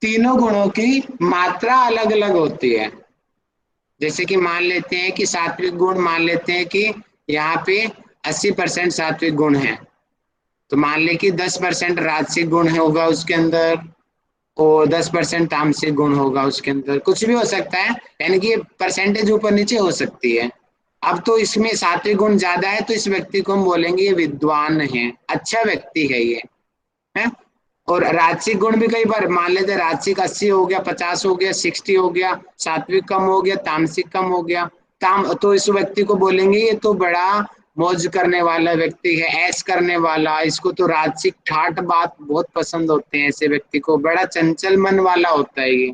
तीनों गुणों की मात्रा अलग अलग होती है। जैसे कि मान लेते हैं कि सात्विक गुण, मान लेते हैं कि यहाँ पे 80% सात्विक गुण है, तो मान ले कि 10% राजसिक गुण होगा उसके अंदर, और 10% तामसिक गुण होगा उसके अंदर, कुछ भी हो सकता है, यानी कि परसेंटेज ऊपर नीचे हो सकती है। अब तो इसमें सात्विक गुण ज्यादा है तो इस व्यक्ति को हम बोलेंगे ये विद्वान है, अच्छा व्यक्ति है ये, है। और राजसिक गुण भी कई बार मान लेते हैं, राजसिक 80 हो गया, 50 हो गया, 60 हो गया, सात्विक कम हो गया, तामसिक कम हो गया, तो इस व्यक्ति को बोलेंगे ये तो बड़ा मौज करने वाला व्यक्ति है, ऐश करने वाला, इसको तो राजसिक ठाट बात बहुत पसंद होते हैं, ऐसे व्यक्ति को बड़ा चंचल मन वाला होता है ये।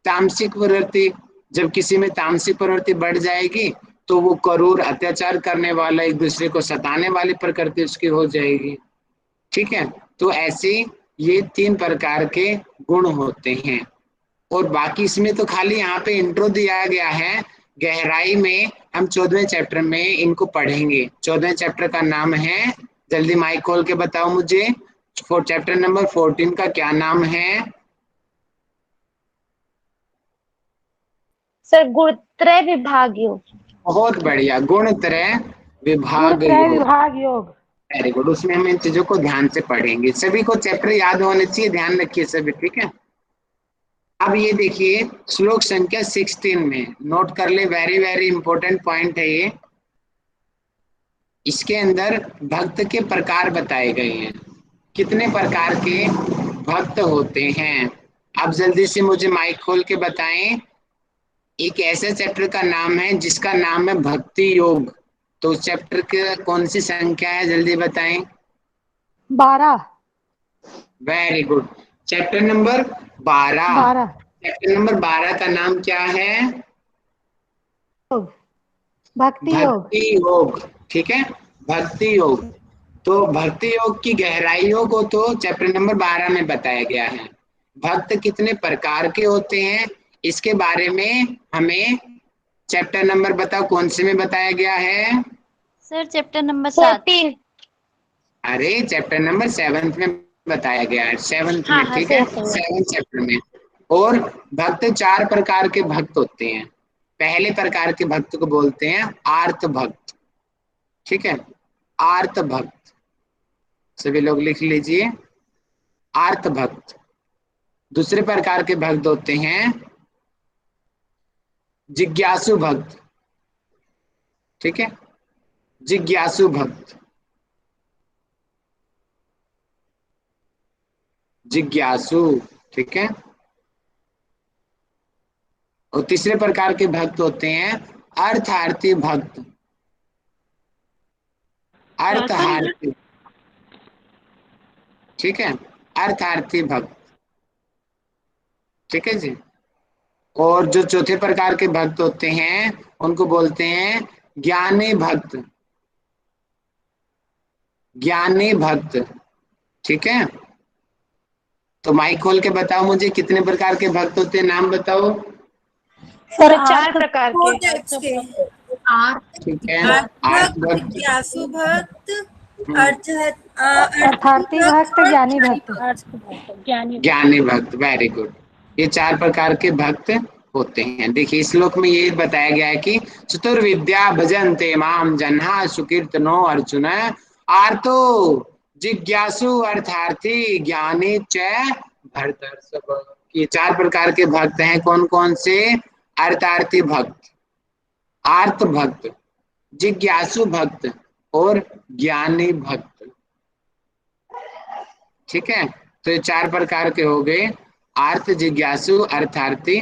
तामसिक प्रवृत्ति, जब किसी में तामसिक प्रवृत्ति बढ़ जाएगी तो वो क्रूर, अत्याचार करने वाला, एक दूसरे को सताने वाली प्रकृति उसकी हो जाएगी। ठीक है, तो ऐसे ये 3 प्रकार के गुण होते हैं। और बाकी इसमें तो खाली यहाँ पे इंट्रो दिया गया है, गहराई में हम 14वें चैप्टर में इनको पढ़ेंगे। 14वें चैप्टर का नाम है, जल्दी माइक खोल के बताओ मुझे, चैप्टर नंबर 14 का क्या नाम है? सर गुणत्रय विभाग योग। बहुत बढ़िया, गुणत्रय विभाग गुणत्रय योग। विभाग योग। वेरी गुड, उसमें हम इन चीजों को ध्यान से पढ़ेंगे। सभी को चैप्टर याद होने चाहिए, ध्यान रखिए सभी, ठीक है। अब ये देखिए श्लोक संख्या 16 में नोट कर ले, वेरी वेरी इंपॉर्टेंट पॉइंट है ये। इसके अंदर भक्त के प्रकार बताए गए हैं, कितने प्रकार के भक्त होते हैं। अब जल्दी से मुझे माइक खोल के बताएं, एक ऐसे चैप्टर का नाम है जिसका नाम है भक्ति योग, तो उस चैप्टर की कौन सी संख्या है, जल्दी बताएं। 12। Very good, chapter number 12। 12 chapter number 12 का नाम क्या है? योग, भक्ति योग। भक्ति योग, ठीक है, भक्ति योग। तो भक्ति योग की गहराइयों को तो चैप्टर नंबर 12 में बताया गया है। भक्त कितने प्रकार के होते हैं इसके बारे में हमें चैप्टर नंबर बताओ कौन से में बताया गया है? Sir chapter number 7। अरे चैप्टर नंबर 7 में बताया गया है, 7 में, ठीक है, 7 चैप्टर में। और भक्त 4 प्रकार के भक्त होते हैं। पहले प्रकार के भक्त को बोलते हैं आर्त भक्त, ठीक है, आर्त भक्त, सभी लोग लिख लीजिए, आर्त भक्त। दूसरे प्रकार के भक्त होते हैं जिज्ञासु भक्त, ठीक है, जिज्ञासु भक्त, जिज्ञासु, ठीक है। और तीसरे प्रकार के भक्त होते हैं अर्थार्थी भक्त, अर्थार्थी, ठीक है, अर्थार्थी भक्त, ठीक है जी। और जो चौथे प्रकार के भक्त होते हैं उनको बोलते हैं ज्ञानी भक्त, ज्ञानी भक्त, ठीक है। तो माइक खोल के बताओ मुझे कितने प्रकार के भक्त होते हैं, नाम बताओ। सर 4 प्रकार फोर के। टाइप्स के। ठीक है, आर्त आर्त भक्त, भक्त, जिज्ञासु भक्त, अर्थार्थी भक्त, ज्ञानी भक्त। ज्ञानी भक्त, वेरी गुड। ये 4 प्रकार के भक्त होते हैं। देखिए इस श्लोक में ये बताया गया है कि चतुर्विद्या भजन्ते माम जन्हा सुकीर्तनो अर्जुन आर्तो जिज्ञासु अर्थार्थी ज्ञानी च भरतर्षभ। ये 4 प्रकार के भक्त हैं, कौन कौन से? अर्थार्थी भक्त, आर्त भक्त, जिज्ञासु भक्त और ज्ञानी भक्त, ठीक है। तो ये 4 प्रकार के हो गए, आर्त, जिज्ञासु, अर्थार्थी।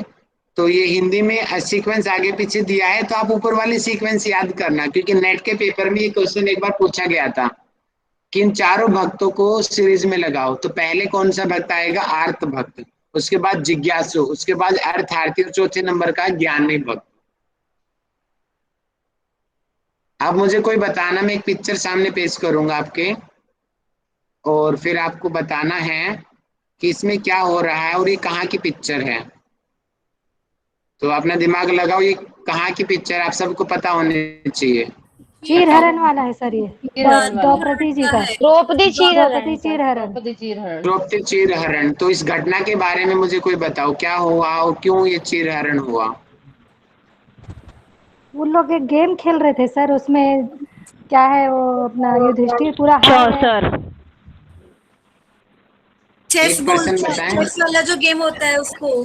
तो ये हिंदी में सीक्वेंस आगे पीछे दिया है, तो आप ऊपर वाली सीक्वेंस याद करना, क्योंकि नेट के पेपर में ये क्वेश्चन एक बार पूछा गया था कि इन चारों भक्तों को सीरीज में लगाओ। तो पहले कौन सा भक्त आएगा? आर्त भक्त, उसके बाद जिज्ञासु, उसके बाद अर्थार्थी, और चौथे नंबर का ज्ञानी भक्त। अब मुझे कोई बताना, मैं एक पिक्चर सामने पेश करूंगा आपके, और फिर आपको बताना है कि इसमें क्या हो रहा है और ये कहाँ की पिक्चर है। तो अपना दिमाग लगाओ, ये कहाँ की पिक्चर आप सबको पता होनी चाहिए। चीर हरण वाला है सर, ये द्रौपदी जी का। द्रौपदी द्रौपदी चीर हरण। द्रौपदी चीर हरण। तो इस घटना के बारे में मुझे कोई बताओ, क्या हुआ और क्यों ये चीर हरण हुआ? वो लोग एक गेम खेल रहे थे सर, उसमें क्या है वो अपना युधिष्ठिर पूरा हार गए। चौसर। चेस एक बोल, पर्सन बताएं। चेस वाला जो गेम होता है उसको।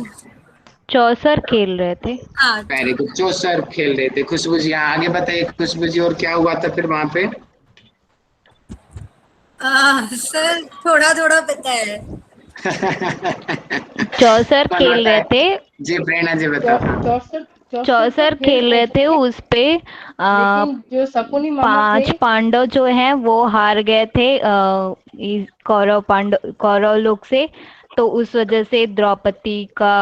चौसर खेल रहे थे। हाँ वेरी गुड, चौसर खेल रहे थे। खुशबू जी यहाँ आगे बताइए, खुशबू जी और क्या हुआ था फिर वहां पे? सर थोड़ा थोड़ा पता है। चौसर खेल रहे थे। जी प्रेरणा जी बताओ। चौसर खेल रहे थे, उस पे जो शकुनी मामा 5 थे, पांडव जो हैं वो हार गए थे इस कौरव लोग से। तो उस वजह से द्रौपदी का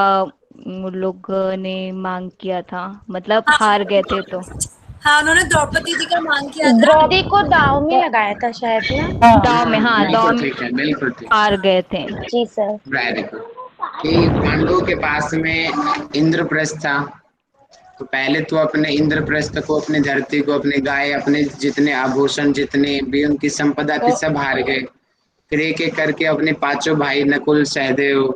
उन लोग ने मांग किया था, मतलब हार गए थे तो। हाँ उन्होंने द्रौपदी जी का मांग किया था। द्रौपदी को दाव में लगाया था शायद ना। दाव में, हाँ दाव बिल्कुल में ठीक है, बिल्कुल ठीक। हार गए थे। जी सर। Very good. कि पांडवों के पास में इंद्रप्रस्थ था, तो पहले तो अपने इंद्रप्रस्थ को, अपनी धरती को, अपनी गाय, अपने जितने आभूषण, जितने भी उनकी संपदा थी सब हार गए। फिर एक एक करके अपने पांचों भाई नकुल, सहदेव,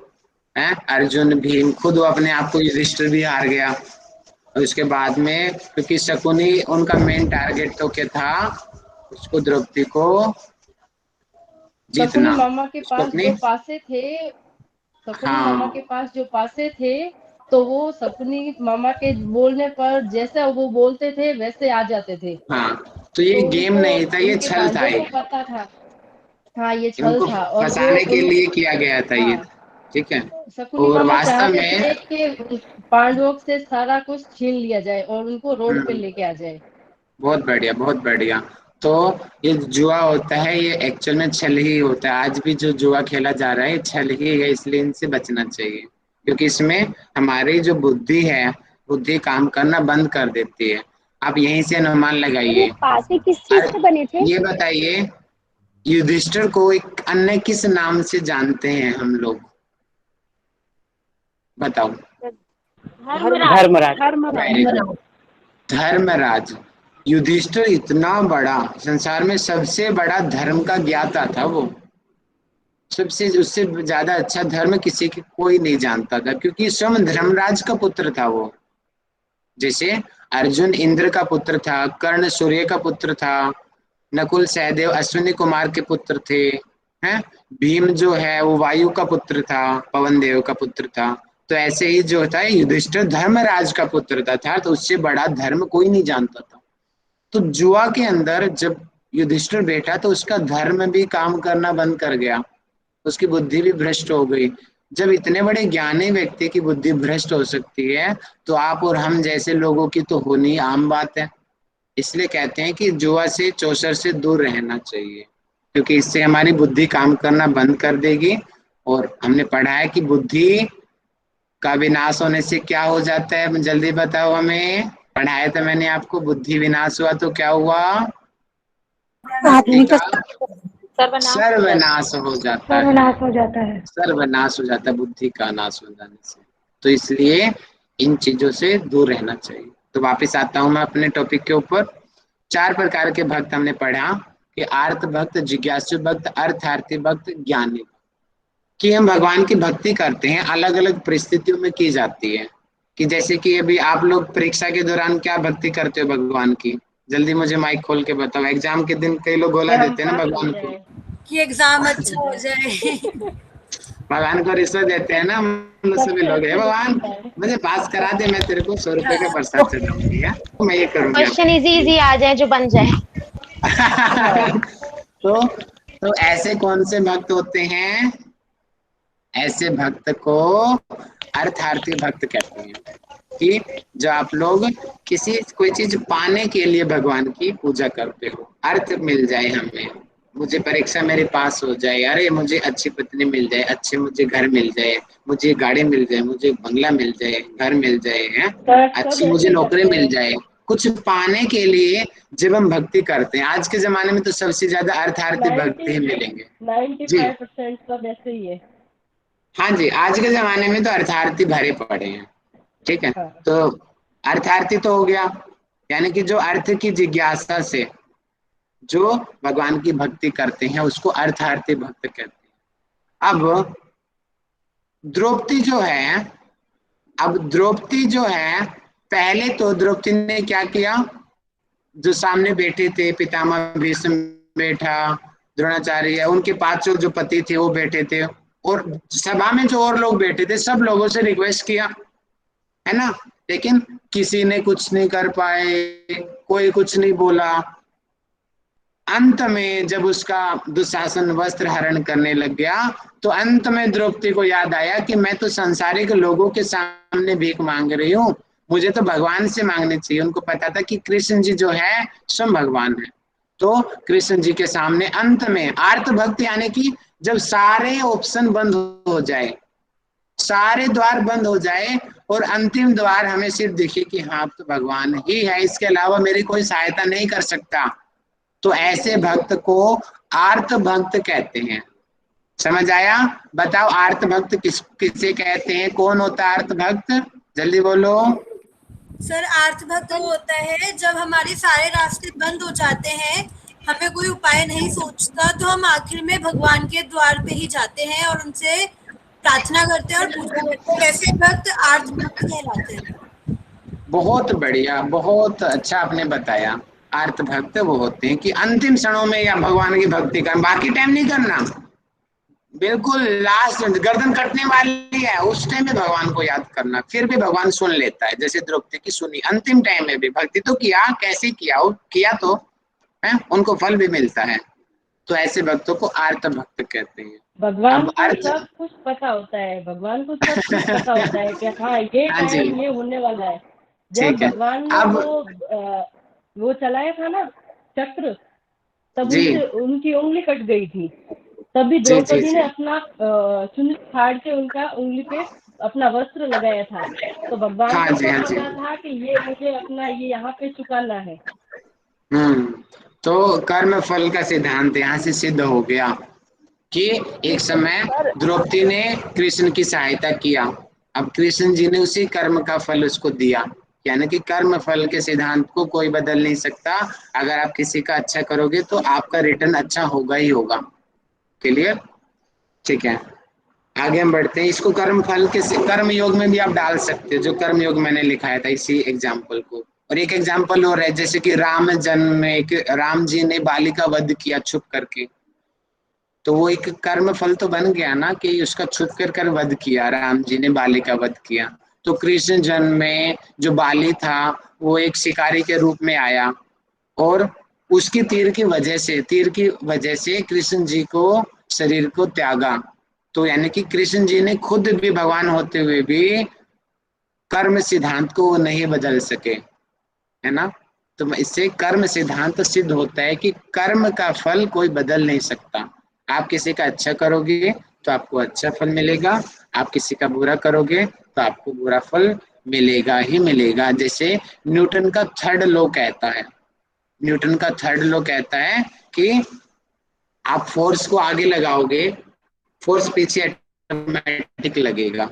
हैं, अर्जुन, भीम, खुद वो अपने आप को युधिष्ठिर भी हार गया। और उसके बाद में क्योंकि शकुनी उनका मेन टारगेट तो क्या था, उसको द्रौपदी को शकुनी जीतना, मामा के उसको पास अपनी, जो पासे थे, शकुनी मामा के हाँ पास जो पासे थे, तो वो शकुनी मामा के बोलने पर जैसे वो बोलते थे वैसे आ जाते थे। हाँ। तो ये तो गेम उनको, नहीं था, ये उनके छल था। भांजों ये को पता था। हाँ ये छल इनको था, और वो फंसाने के उन, लिए किया गया था ये। हाँ ठीक है। शकुनी और मामा वास्तव चाहते में थे कि पांडवों से सारा कुछ छीन लिया जाए और उनको रोड पे लेके आ जाए। बहुत बढ़िया, बहुत बढ़िया। तो ये जुआ होता है, ये एक्चुअल में छल ही होता है। आज भी जो जुआ खेला जा रहा है ये छल ही है, इसलिए इनसे बचना चाहिए, क्योंकि इसमें हमारी जो बुद्धि है, बुद्धि काम करना बंद कर देती है। आप यहीं से अनुमान लगाइए। पासे किस चीज से बने थे? ये बताइए, युधिष्ठिर को एक अन्य किस नाम से जानते हैं हम लोग? बताओ। धर्मराज। Very good, Dharmraj. युधिष्ठिर इतना बड़ा, संसार में सबसे बड़ा धर्म का ज्ञाता था वो। सबसे, उससे ज्यादा अच्छा धर्म किसी की कोई नहीं जानता था, क्योंकि स्वयं धर्मराज का पुत्र था वो। जैसे अर्जुन इंद्र का पुत्र था, कर्ण सूर्य का पुत्र था, नकुल सहदेव अश्विनी कुमार के पुत्र थे, हैं, भीम जो है वो वायु का पुत्र था, पवन देव का पुत्र था। तो ऐसे ही जो होता है, युधिष्ठिर धर्मराज का पुत्र था, तो उससे बड़ा धर्म कोई नहीं जानता था। तो जुआ के अंदर जब युधिष्ठिर बैठा तो उसका धर्म भी काम करना बंद कर गया, उसकी बुद्धि भी भ्रष्ट हो गई। जब इतने बड़े ज्ञानी व्यक्ति की बुद्धि भ्रष्ट हो सकती है, तो आप और हम जैसे लोगों की तो होनी आम बात है। इसलिए कहते हैं कि जुआ से, चौसर से दूर रहना चाहिए, क्योंकि इससे हमारी बुद्धि काम करना बंद कर देगी। और हमने पढ़ा है कि बुद्धि का विनाश होने से क्या हो जाता है, जल्दी बताओ हमें। पढ़ाया था मैंने आपको, बुद्धि विनाश हुआ तो क्या हुआ? आदमी का सर्वनाश हो जाता है। सर्वनाश हो जाता है। सर्वनाश हो जाता है बुद्धि का नाश हो जाने से। तो इसलिए इन चीजों से दूर रहना चाहिए। तो वापस आता हूं मैं अपने टॉपिक के ऊपर। 4 प्रकार के भक्त हमने पढ़ा कि आर्त भक्त, जिज्ञासु भक्त, अर्थार्थी भक्त, ज्ञानी भक्त। कि हम भगवान की भक्ति करते हैं, अलग अलग परिस्थितियों में की जाती है। कि जैसे कि अभी आप लोग परीक्षा के दौरान क्या भक्ति करते हो भगवान की? जल्दी मुझे माइक खोल के बताओ। एग्जाम के दिन कई लोग गोला देते हैं ना भगवान को, कि एग्जाम अच्छा हो जाए। भगवान को रिश्वत देते हैं ना हम लोग, सभी लोग है, भगवान मुझे पास करा दे, मैं तेरे को 100 रुपए का प्रसाद चढ़ाऊंगी, तो मैं ये करूंगी। क्वेश्चन इजी इजी आ जाए, जो बन जाए। तो ऐसे कौन से भक्त होते हैं? ऐसे भक्त को अर्थार्थी भक्त कहते हैं कि जो आप लोग कोई चीज पाने के लिए भगवान की पूजा करते हो, अर्थ मिल जाए हमें, मुझे परीक्षा मेरे पास हो जाए, अरे मुझे अच्छी पत्नी मिल जाए, अच्छे मुझे घर मिल जाए, मुझे गाड़ी मिल जाए, मुझे बंगला मिल जाए, घर मिल जाए, है सर सब अच्छी मुझे ऐसे नौकरी करते मिल हैं। जाए, कुछ पाने के लिए जब हम भक्ति करते हैं। आज के जमाने में तो सबसे ज्यादा अर्थार्थी भक्ति ही मिलेंगे। जी 95% सब ऐसे ही है। हाँ जी, आज के जमाने में तो अर्थार्थी भरे पड़े हैं। ठीक है, हाँ तो अर्थार्थी तो हो गया, यानी कि जो अर्थ की जिज्ञासा से जो भगवान की भक्ति करते हैं उसको अर्थार्थी भक्त कहते हैं। अब द्रौपदी जो है, पहले तो द्रौपदी ने क्या किया, जो सामने बैठे थे पितामह भीष्म बैठा, द्रोणाचार्य, उनके पांचों जो पति थे वो बैठे थे, और सभा में जो और लोग बैठे थे सब लोगों से रिक्वेस्ट किया, है ना, लेकिन किसी ने कुछ नहीं कर पाए, कोई कुछ नहीं बोला। अंत में जब उसका दुशासन वस्त्र हरण करने लग गया तो अंत में द्रौपदी को याद आया कि मैं तो संसारिक लोगों के सामने भीख मांग रही हूँ, मुझे तो भगवान से मांगनी चाहिए। उनको पता था कि कृष्ण जी जो है स्वयं भगवान है। तो कृष्ण जी के सामने अंत में आर्त भक्त, यानी कि जब सारे ऑप्शन बंद हो जाए, सारे द्वार बंद हो जाए और अंतिम द्वार हमें सिर्फ दिखे कि हाँ तो भगवान ही है, इसके अलावा मेरी कोई सहायता नहीं कर सकता, तो ऐसे भक्त को आर्त भक्त कहते हैं। समझ आया? बताओ आर्त भक्त किसे कहते हैं? कौन होता है आर्त भक्त? जल्दी बोलो। सर आर्थ भक्त वो होता है जब हमारे सारे रास्ते बंद हो जाते हैं, हमें कोई उपाय नहीं सोचता, तो हम आखिर में भगवान के द्वार पे ही जाते हैं और उनसे प्रार्थना करते हैं और पूजा करते हैं। ऐसे भक्त आर्थ भक्त कहलाते हैं। बहुत बढ़िया, बहुत अच्छा आपने बताया। आर्त भक्त वो होते हैं कि अंतिम क्षणों में या भगवान की भक्ति करना, बाकी टाइम नहीं करना, बिल्कुल लास्ट गर्दन कटने वाली है उस टाइम में भगवान को याद करना, फिर भी भगवान सुन लेता है। जैसे द्रौपदी की सुनी, अंतिम टाइम में भी भक्ति तो किया, कैसे किया, किया तो है, उनको फल भी मिलता है। तो ऐसे भक्तों को आर्त भक्त कहते हैं। भगवान अब को अर्थ सब कुछ पता होता है, भगवान को सब कुछ पता होता है कि हाँ ये हाँ जी, टाइम ये होने वाला है। जब ठीक है। भगवान ने अब वो चलाया था ना चक्र, तब जी उनसे उनकी उंगली कट गई थी, तभी जी जी द्रौपदी ने जी अपना चुन्नी फाड़ के उनका उंगली पे अपना वस्त्र लगाया था। तो भगवान हाँ को जी, सब हाँ जी। पता था कि ये मुझे अपना ये यहाँ पे चुकाना है। तो कर्म फल का सिद्धांत यहाँ से सिद्ध हो गया कि एक समय द्रौपदी ने कृष्ण की सहायता किया, अब कृष्ण जी ने उसी कर्म का फल उसको दिया, यानी कि कर्म फल के सिद्धांत को कोई बदल नहीं सकता। अगर आप किसी का अच्छा करोगे तो आपका रिटर्न अच्छा होगा ही होगा। क्लियर? ठीक है, आगे हम बढ़ते हैं। इसको कर्म फल के कर्म योग में भी आप डाल सकते हो, जो कर्म योग मैंने लिखाया था इसी एग्जाम्पल को। और एक एग्जाम्पल और है, जैसे कि राम जन्म में राम जी ने बाली का वध किया छुप करके, तो वो एक कर्म फल तो बन गया ना कि उसका छुप कर वध किया, राम जी ने बाली का वध किया। तो कृष्ण जन्म में जो बाली था वो एक शिकारी के रूप में आया और उसकी तीर की वजह से कृष्ण जी को शरीर को त्यागा। तो यानी कि कृष्ण जी ने खुद भी भगवान होते हुए भी कर्म सिद्धांत को वो नहीं बदल सके, है ना। तो इससे कर्म सिद्धांत सिद्ध होता है कि कर्म का फल कोई बदल नहीं सकता। आप किसी का अच्छा करोगे तो आपको अच्छा फल मिलेगा, आप किसी का बुरा करोगे तो आपको बुरा फल मिलेगा ही मिलेगा। जैसे न्यूटन का थर्ड लॉ कहता है, न्यूटन का थर्ड लॉ कहता है कि आप फोर्स को आगे लगाओगे, फोर्स पीछे ऑटोमेटिक लगेगा,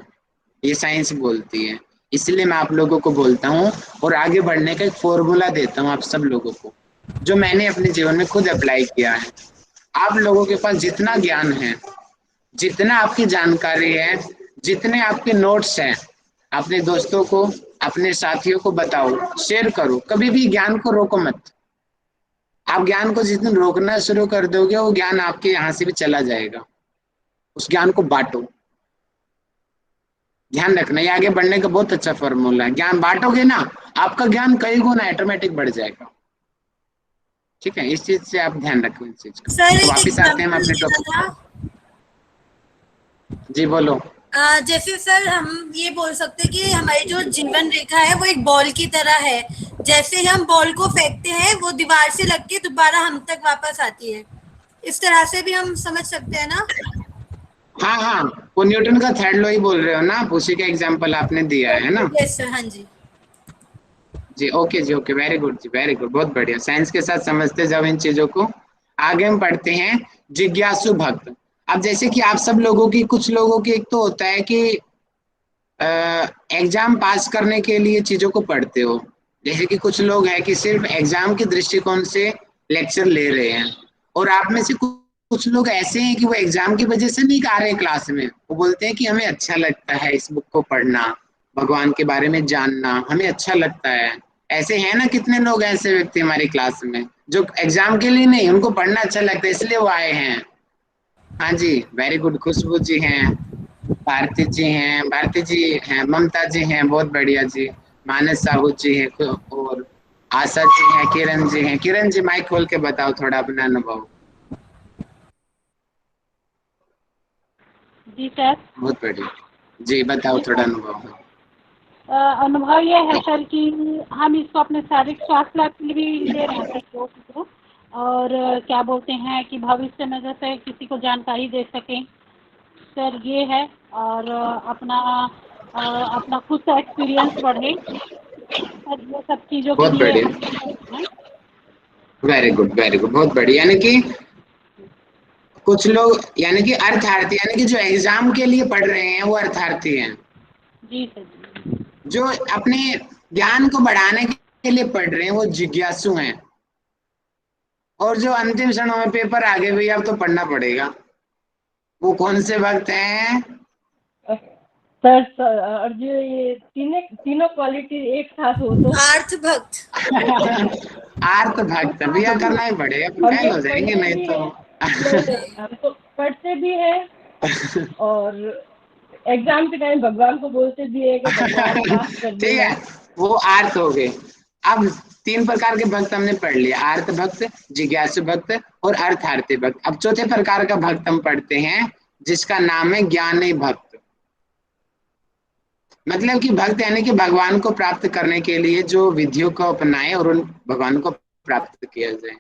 ये साइंस बोलती है। इसलिए मैं आप लोगों को बोलता हूँ और आगे बढ़ने का एक फॉर्मूला देता हूँ आप सब लोगों को, जो मैंने अपने जीवन में खुद अप्लाई किया है। आप लोगों के पास जितना ज्ञान है, जितना आपकी जानकारी है, जितने आपके नोट्स हैं, अपने दोस्तों को, अपने साथियों को बताओ, शेयर करो, कभी भी ज्ञान को रोको मत। आप ज्ञान को जिस दिन रोकना शुरू कर दोगे वो ज्ञान आपके यहाँ से भी चला जाएगा। उस ज्ञान को बांटो, ध्यान रखना, ये आगे बढ़ने का बहुत अच्छा फॉर्मूला है। ज्ञान बांटोगे ना, आपका ज्ञान कई गुना ऑटोमेटिक बढ़ जाएगा। ठीक है, इस चीज से आप ध्यान रखें इस चीज का। सर तो एक वापिस आते हैं हम एग्जांपल अपने लेना टॉपिक। था। जी बोलो। जैसे सर हम ये बोल सकते हैं कि हमारी जो जीवन रेखा है वो एक बॉल की तरह है। जैसे ही हम बॉल को फेंकते हैं वो दीवार से लग के दोबारा हम तक वापस आती है। इस तरह से भी हम समझ सकते हैं ना। हाँ हाँ, वो न्यूटन का थर्ड लॉ ही बोल रहे हो ना आप, उसी का एग्जाम्पल आपने दिया है ना। यस सर, हाँ जी। जी ओके जी, ओके, वेरी गुड जी, वेरी गुड, बहुत बढ़िया। साइंस के साथ समझते जाओ इन चीजों को। आगे हम पढ़ते हैं जिज्ञासु भक्त। अब जैसे कि आप सब लोगों की, कुछ लोगों की एक तो होता है कि एग्जाम पास करने के लिए चीजों को पढ़ते हो, जैसे कि कुछ लोग हैं कि सिर्फ एग्जाम के दृष्टिकोण से लेक्चर ले रहे हैं, और आप में से कुछ लोग ऐसे हैं कि वो एग्जाम की वजह से नहीं आ रहे क्लास में, वो बोलते हैं कि हमें अच्छा लगता है इस बुक को पढ़ना, भगवान के बारे में जानना हमें अच्छा लगता है। ऐसे हैं ना, कितने लोग ऐसे व्यक्ति हमारी क्लास में जो एग्जाम के लिए नहीं, उनको पढ़ना अच्छा लगता है इसलिए वो आए हैं। हाँ जी, वेरी गुड। खुशबू जी हैं, भारती जी हैं, भारती जी हैं, ममता जी हैं, बहुत बढ़िया जी। मानस साहू जी हैं, और आशा जी हैं, किरण जी हैं। किरण जी माइक खोल के बताओ थोड़ा अपना अनुभव। जी सर। बहुत बढ़िया जी, बताओ जी थोड़ा सर। अनुभव। अनुभव ये है सर कि हम इसको अपने शारीरिक स्वास्थ्य लाभ के लिए भी ले रहे हैं सर को, और क्या बोलते हैं कि भविष्य में जैसे किसी को जानकारी दे सकें सर, ये है। और अपना खुद का एक्सपीरियंस बढ़े सर, ये सब चीज़ों के बहुत लिए बढ़िया, हम करते हैं। वेरी गुड, वेरी गुड, बहुत बढ़िया। यानी कि कुछ लोग, यानी कि अर्थार्थी, यानी कि जो एग्जाम के लिए पढ़ रहे हैं वो अर्थार्थी हैं। जी सर जी। जो अपने ज्ञान को बढ़ाने के लिए पढ़ रहे हैं वो जिज्ञासु हैं। और जो अंतिम क्षणों में पेपर आ गए भैया अब तो पढ़ना पड़ेगा, वो कौन से भक्त हैं? सर और जो ये तीनों क्वालिटी एक साथ हो तो आर्थ भक्त। आर्त भक्त भैया करना ही पड़ेगा, हम फेल हो लोग जाएंगे पढ़ते नहीं भी तो। हैं, हम तो पढ़ते भी हैं और एग्जाम के टाइम भगवान को बोलते भी है कि भगवान पास कर ठीक देना। है, वो आर्त हो गए। अब तीन प्रकार के भक्त हमने पढ़ लिया, आर्त भक्त, जिज्ञासु भक्त और अर्थार्थी भक्त। अब चौथे प्रकार का भक्त हम पढ़ते हैं जिसका नाम है ज्ञानी भक्त। मतलब कि भक्त यानी कि भगवान को प्राप्त करने के लिए जो विधियों को अपनाए और उन भगवान को प्राप्त किया जाए।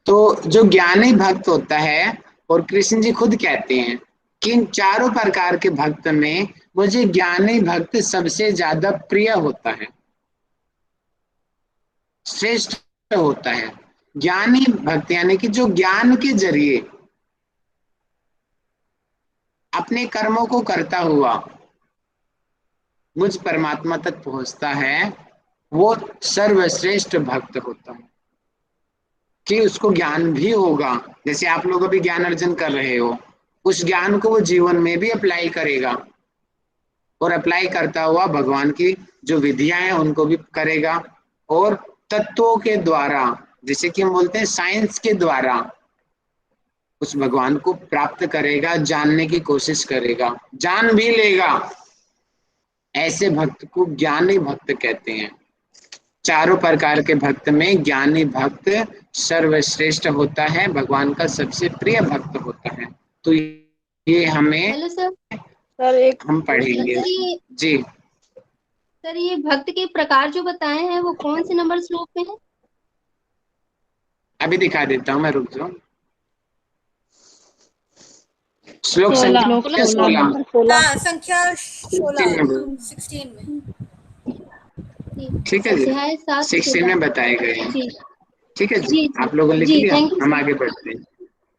तो जो ज्ञानी भक्त होता है, और कृष्ण जी खुद कहते हैं कि इन चारों प्रकार के भक्त में मुझे ज्ञानी भक्त सबसे ज्यादा प्रिय होता है, श्रेष्ठ होता है। ज्ञानी भक्त यानी कि जो ज्ञान के जरिए अपने कर्मों को करता हुआ मुझ परमात्मा तक पहुंचता है, वो सर्वश्रेष्ठ भक्त होता है। कि उसको ज्ञान भी होगा, जैसे आप लोग अभी ज्ञान अर्जन कर रहे हो, उस ज्ञान को वो जीवन में भी अप्लाई करेगा, और अप्लाई करता हुआ भगवान की जो विधियां हैं उनको भी करेगा, और तत्वों के द्वारा, जैसे कि हम बोलते हैं साइंस के द्वारा, उस भगवान को प्राप्त करेगा, जानने की कोशिश करेगा, जान भी लेगा। ऐसे भक्त को ज्ञानी भक्त कहते हैं। चारों प्रकार के भक्त में ज्ञानी भक्त सर्वश्रेष्ठ होता है, भगवान का सबसे प्रिय भक्त होता है। तो ये हमें, हेलो सर। हम पढ़ेंगे जी। सर ये भक्त के प्रकार जो बताए हैं वो कौन से नंबर श्लोक में है? अभी दिखा देता हूँ मैं, रुक जाओ। श्लोक 16 संख्या 16, हाँ, संख्या 16, 16 16 ठीक है जी, अध्याय 7 16 में बताए गए हैं। जी ठीक है जी, जी जी आप लोगों ने लिख जी, लिया, थैंक यू हम सर। आगे बढ़ते हैं।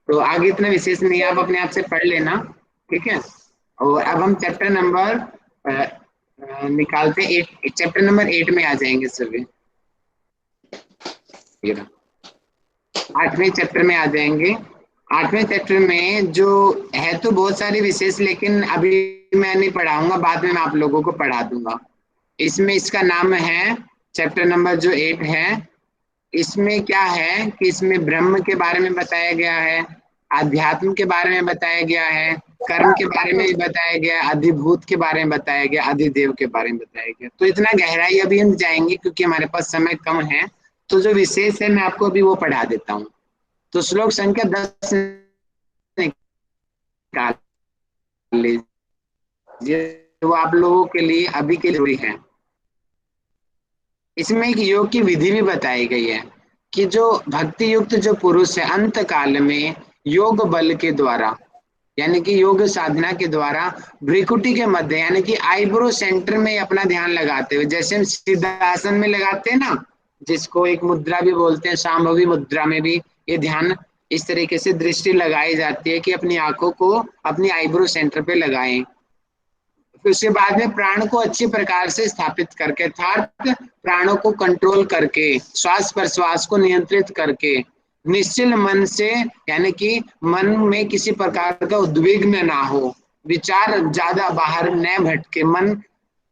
तो आगे इतना विशेष नहीं है, आप अपने आप से पढ़ लेना, ठीक है। और अब हम चैप्टर नंबर निकालते हैं, 8, चैप्टर नंबर 8 में आ जाएंगे सभी। 8वें चैप्टर में आ जाएंगे। 8वें चैप्टर में जो है तो बहुत सारी विशेष, लेकिन अभी मैं नहीं पढ़ाऊंगा, बाद में मैं आप लोगों को पढ़ा दूंगा। इसमें इसका नाम है, चैप्टर नंबर जो 8 है, इसमें क्या है कि इसमें ब्रह्म के बारे में बताया गया है, आध्यात्म के बारे में बताया गया है, कर्म के बारे में भी बताया गया, अधिभूत के बारे में बताया गया, अधिदेव के बारे में बताया गया। तो इतना गहराई अभी हम जाएंगे क्योंकि हमारे पास समय कम है। तो जो विशेष है मैं आपको अभी वो पढ़ा देता हूँ। तो श्लोक संख्या 10 निकाल लीजिए। ये वो आप लोगों के लिए अभी के लिए जरूरी है। इसमें एक योग की विधि भी बताई गई है कि जो भक्ति युक्त जो पुरुष है अंत काल में योग बल के द्वारा, यानी कि योग साधना के द्वारा भ्रिकुटी के मध्य यानी कि आईब्रो सेंटर में अपना ध्यान लगाते हुए, जैसे हम सिद्धासन में लगाते हैं ना, जिसको एक मुद्रा भी बोलते हैं, शांभवी मुद्रा में भी ये ध्यान इस तरीके से दृष्टि लगाई जाती है कि अपनी आंखों को अपनी आईब्रो सेंटर पे लगाएं। फिर उसके बाद में प्राण को अच्छी प्रकार से स्थापित करके अर्थात प्राणों को कंट्रोल करके श्वास प्रश्वास को नियंत्रित करके निश्चल मन से, यानी कि मन में किसी प्रकार का उद्विग्न ना हो, विचार ज्यादा बाहर न भटके, मन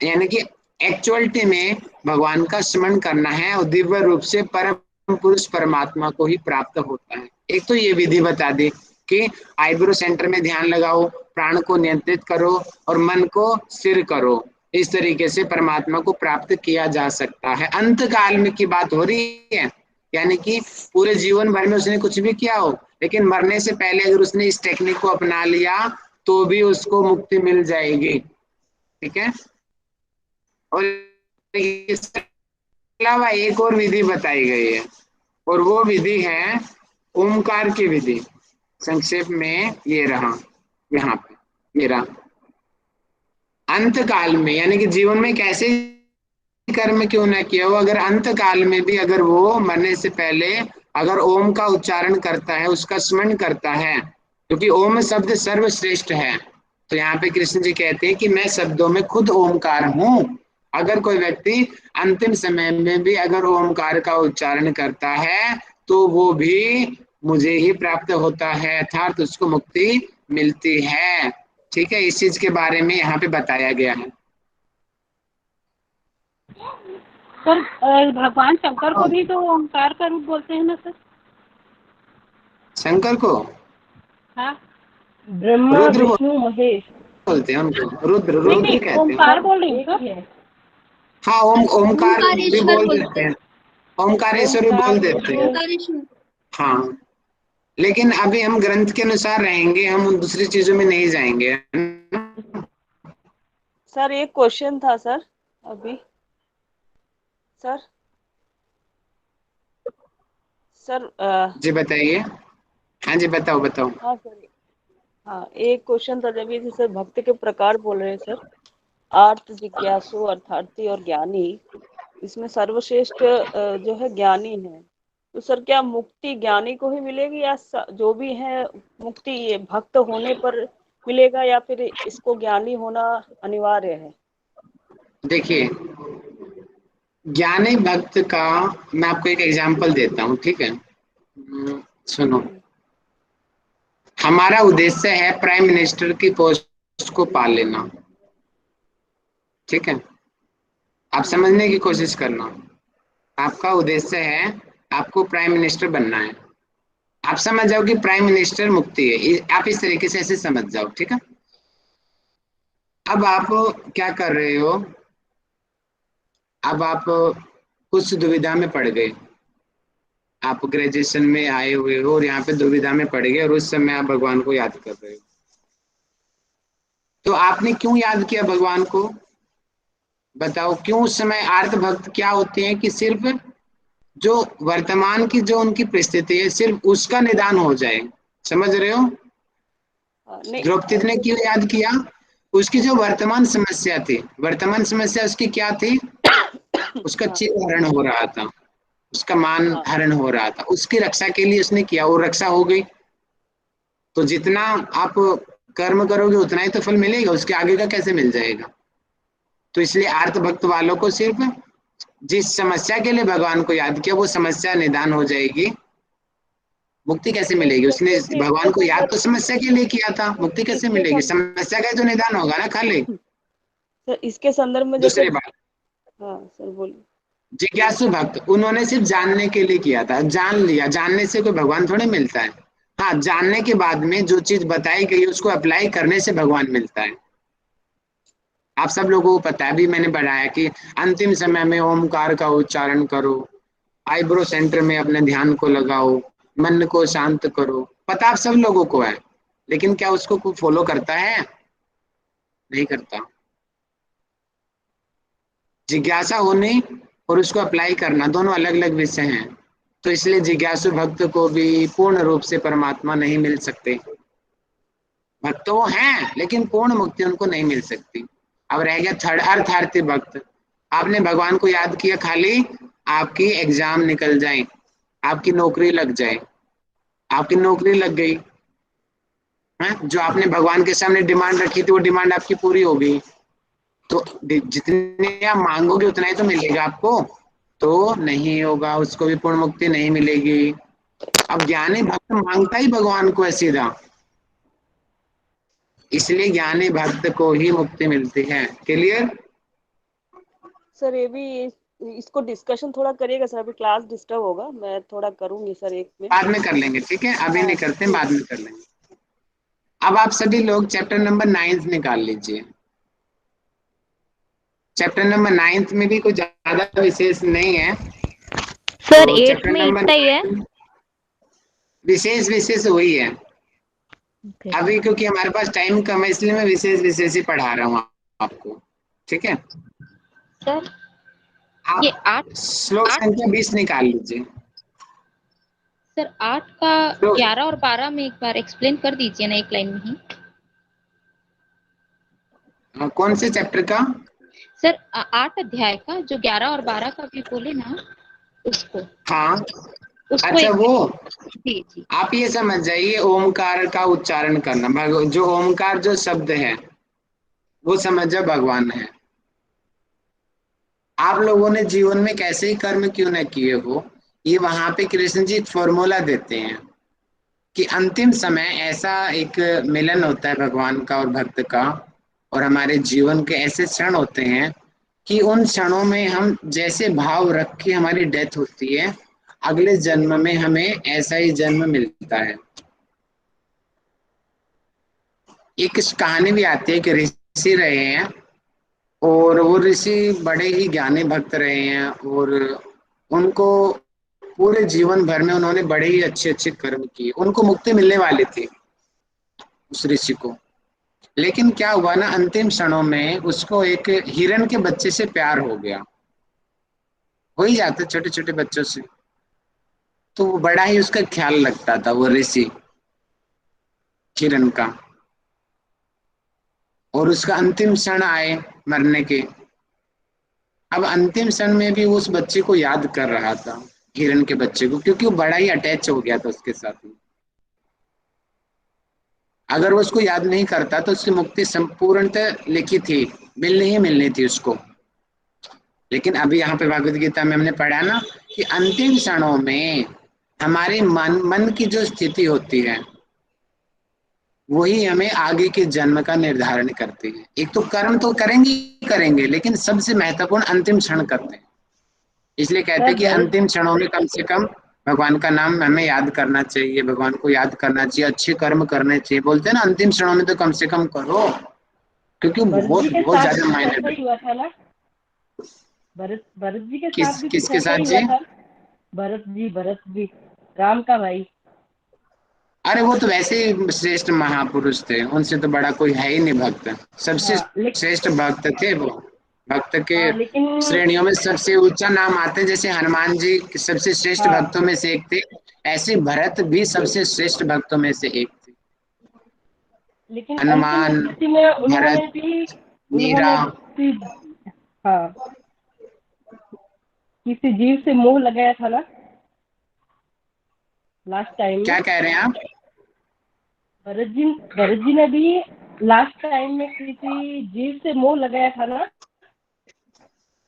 यानी कि एक्चुअलिटी में भगवान का स्मरण करना है और दिव्य रूप से परम पुरुष परमात्मा को ही प्राप्त होता है। एक तो ये विधि बता दी कि आईब्रो सेंटर में ध्यान लगाओ, प्राण को नियंत्रित करो और मन को स्थिर करो, इस तरीके से परमात्मा को प्राप्त किया जा सकता है। अंत काल में की बात हो रही है, यानी कि पूरे जीवन भर में उसने कुछ भी किया हो, लेकिन मरने से पहले अगर उसने इस टेक्निक को अपना लिया तो भी उसको मुक्ति मिल जाएगी। ठीक है। और इसके अलावा एक और विधि बताई गई है और वो विधि है ओमकार की विधि। संक्षेप में ये रहा, यहाँ पे मेरा अंत काल में, यानी कि जीवन में कैसे कर्म क्यों न किया हो, अगर अंत काल में भी अगर वो मरने से पहले अगर ओम का उच्चारण करता है, उसका स्मरण करता है, क्योंकि ओम शब्द सर्वश्रेष्ठ है, तो यहाँ पे कृष्ण जी कहते हैं कि मैं शब्दों में खुद ओमकार हूं। अगर कोई व्यक्ति अंतिम समय में भी अगर ओमकार का उच्चारण करता है तो वो भी मुझे ही प्राप्त होता है, अर्थात उसको मुक्ति मिलती है। ठीक है, इस चीज के बारे में यहाँ पे बताया गया है। सर भगवान शंकर को भी तो ओंकार का रूप बोलते हैं ना सर? शंकर को हाँ, ब्रह्मा रुद्र विष्णु महेश। बोलते हैं उनको, रुद्र नहीं रुद्र नहीं, कहते हैं। ओंकार बोल रही हूँ सर। हाँ, ओमकार भी ओंकारेश्वर बोल बोलते देते हैं, ओमकारेश्वर भी बोल देते हैं। ओंकारेश्वर। हाँ, लेकिन अभी हम ग्रंथ के अनुसार रहेंगे, हम उन दूसरी चीजों में नहीं जाएंगे। सर एक क्वेश्चन था सर अभी। सर जी बताइए। हाँ जी, बताओ बताओ। हाँ सर, हाँ एक क्वेश्चन था, जब ये सर भक्त के प्रकार बोल रहे हैं सर, आर्त, जिज्ञासु, अर्थार्थी और ज्ञानी, इसमें सर्वश्रेष्ठ जो है ज्ञानी है, तो सर क्या मुक्ति ज्ञानी को ही मिलेगी या जो भी है मुक्ति ये भक्त होने पर मिलेगा, या फिर इसको ज्ञानी होना अनिवार्य है? देखिए, ज्ञानी भक्त का मैं आपको एक एग्जांपल देता हूँ, ठीक है। सुनो, हमारा उद्देश्य है प्राइम मिनिस्टर की पोस्ट को पा लेना, ठीक है। आप समझने की कोशिश करना, आपका उद्देश्य है आपको प्राइम मिनिस्टर बनना है। आप समझ जाओ कि प्राइम मिनिस्टर मुक्ति है, आप इस तरीके से ऐसे समझ जाओ, ठीक है। अब आप क्या कर रहे हो, अब आप कुछ दुविधा में पड़ गए, आप ग्रेजुएशन में आए हुए हो और यहाँ पे दुविधा में पड़ गए और उस समय आप भगवान को याद कर रहे हो। तो आपने क्यों याद किया भगवान को, बताओ क्यों? उस समय आर्त भक्त क्या होते हैं कि सिर्फ जो वर्तमान की जो उनकी परिस्थिति है सिर्फ उसका निदान हो जाए, समझ रहे हो? द्रौपदी ने क्यों याद किया? उसकी जो वर्तमान समस्या थी, वर्तमान समस्या उसकी क्या थी? उसका चिर हरण हो रहा था, उसका मान हरण हो रहा था, उसकी रक्षा के लिए उसने किया, वो रक्षा हो गई। तो जितना आप कर्म करोगे उतना ही तो फल मिलेगा, उसके आगे का कैसे मिल जाएगा? तो इसलिए आर्त भक्त वालों को सिर्फ जिस समस्या के लिए भगवान को याद किया वो समस्या निदान हो जाएगी, मुक्ति कैसे मिलेगी? उसने भगवान को याद तो समस्या के लिए किया था, मुक्ति कैसे मिलेगी? समस्या का तो निदान होगा ना खाली। सर इसके संदर्भ में दूसरी बात, हाँ सर बोलिए। जिज्ञासु भक्त, उन्होंने सिर्फ जानने के लिए किया था, जान लिया, जानने से कोई भगवान थोड़े मिलता है। हाँ, जानने के बाद में जो चीज बताई गई उसको अप्लाई करने से भगवान मिलता है। आप सब लोगों को पता है, अभी मैंने बताया कि अंतिम समय में ओमकार का उच्चारण करो, आईब्रो सेंटर में अपने ध्यान को लगाओ, मन को शांत करो, पता आप सब लोगों को है, लेकिन क्या उसको कोई फॉलो करता है? नहीं करता। जिज्ञासा होनी और उसको अप्लाई करना दोनों अलग अलग विषय हैं। तो इसलिए जिज्ञासु भक्त को भी पूर्ण रूप से परमात्मा नहीं मिल सकते। भक्त तो वो हैं लेकिन पूर्ण मुक्ति उनको नहीं मिल सकती। अब रह गया थर्ड अर्थार्थी भक्त। आपने भगवान को याद किया खाली आपकी एग्जाम निकल जाए, आपकी नौकरी लग जाए, आपकी नौकरी लग गई है, जो आपने भगवान के सामने डिमांड रखी थी वो डिमांड आपकी पूरी हो गई, तो जितने आप मांगोगे उतना ही तो मिलेगा आपको, तो नहीं होगा, उसको भी पूर्ण मुक्ति नहीं मिलेगी। अब ज्ञानी भक्त मांगता ही भगवान को है सीधा, इसलिए ज्ञानी भक्त को ही मुक्ति मिलती है। क्लियर? सर ये भी इसको डिस्कशन थोड़ा करिएगा सर, अभी क्लास डिस्टर्ब होगा, मैं थोड़ा करूंगी सर एक में। बाद में कर लेंगे, ठीक है, अभी नहीं करते, बाद में कर लेंगे। अब आप सभी लोग चैप्टर नंबर 9 निकाल लीजिए। चैप्टर नंबर 9 में भी कुछ ज्यादा विशेष नहीं है सर। तो 8 में इतना ही है, विशेष वही है। अभी क्योंकि हमारे पास टाइम कम है इसलिए मैं विशेष ही पढ़ा रहा हूँ आपको, ठीक है सर। आप ये 8 श्लोक संख्या 20 निकाल लीजिए। सर 8 का 11 और 12 में एक बार एक्सप्लेन कर दीजिए ना, एक लाइन में ही। कौन से चैप्टर का? सर 8 अध्याय का जो 11 और 12 का भी बोले ना उसको। हाँ उसको अच्छा वो जी जी आप ये समझ जाइए, ओमकार का उच्चारण करना, जो ओमकार जो शब्द है वो समझो भगवान है। आप लोगों ने जीवन में कैसे ही कर्म क्यों न किए हो, ये वहां पे कृष्ण जी एक फॉर्मूला देते हैं कि अंतिम समय ऐसा एक मिलन होता है भगवान का और भक्त का, और हमारे जीवन के ऐसे क्षण होते हैं कि उन क्षणों में हम जैसे भाव रख के हमारी डेथ होती है, अगले जन्म में हमें ऐसा ही जन्म मिलता है। एक कहानी भी आती है कि ऋषि रहे हैं और वो ऋषि बड़े ही ज्ञानी भक्त रहे हैं और उनको पूरे जीवन भर में उन्होंने बड़े ही अच्छे अच्छे कर्म किए, उनको मुक्ति मिलने वाली थी उस ऋषि को। लेकिन क्या हुआ ना, अंतिम क्षणों में उसको एक हिरण के बच्चे से प्यार हो गया, हो ही जाता छोटे छोटे बच्चों से, तो वो बड़ा ही उसका ख्याल लगता था वो ऋषि हिरण का। और उसका अंतिम क्षण आए मरने के, अब अंतिम क्षण में भी उस बच्चे को याद कर रहा था, हिरण के बच्चे को, क्योंकि वो बड़ा ही अटैच हो गया था उसके साथ में। अगर वो उसको याद नहीं करता तो उसकी मुक्ति संपूर्णतः लिखी थी, मिलनी ही मिलनी थी उसको। लेकिन अभी यहाँ पे भगवद गीता में हमने पढ़ा ना कि अंतिम क्षणों में हमारे मन की जो स्थिति होती है वही हमें आगे के जन्म का निर्धारण करती है। एक तो कर्म तो करेंगे लेकिन सबसे महत्वपूर्ण अंतिम क्षण करते हैं। इसलिए कहते हैं कि अंतिम क्षणों में कम से कम भगवान का नाम हमें याद करना चाहिए, भगवान को याद करना चाहिए, अच्छे कर्म करने चाहिए। बोलते हैं ना अंतिम क्षणों में तो कम से कम करो, क्योंकि बहुत ज्यादा मायने हुआ था ना भरत जी के साथ भी किसके साथ हुआ जी? था। भरत जी राम का भाई। अरे वो तो वैसे ही श्रेष्ठ महापुरुष थे, उनसे तो बड़ा कोई है ही नहीं भक्त, सबसे श्रेष्ठ भक्त थे वो। भक्त के श्रेणियों में सबसे ऊंचा नाम आते हैं, जैसे हनुमान जी सबसे श्रेष्ठ भक्तों में से एक थे, ऐसे भरत भी सबसे श्रेष्ठ भक्तों में से एक थे। लेकिन हनुमान, भरत, मीरा, हाँ किसी जीव से मोह लगाया था ना लास्ट टाइम। क्या कह रहे हैं आप? भरत जी ने भी लास्ट टाइम में किसी जीव से मोह लगाया था ना।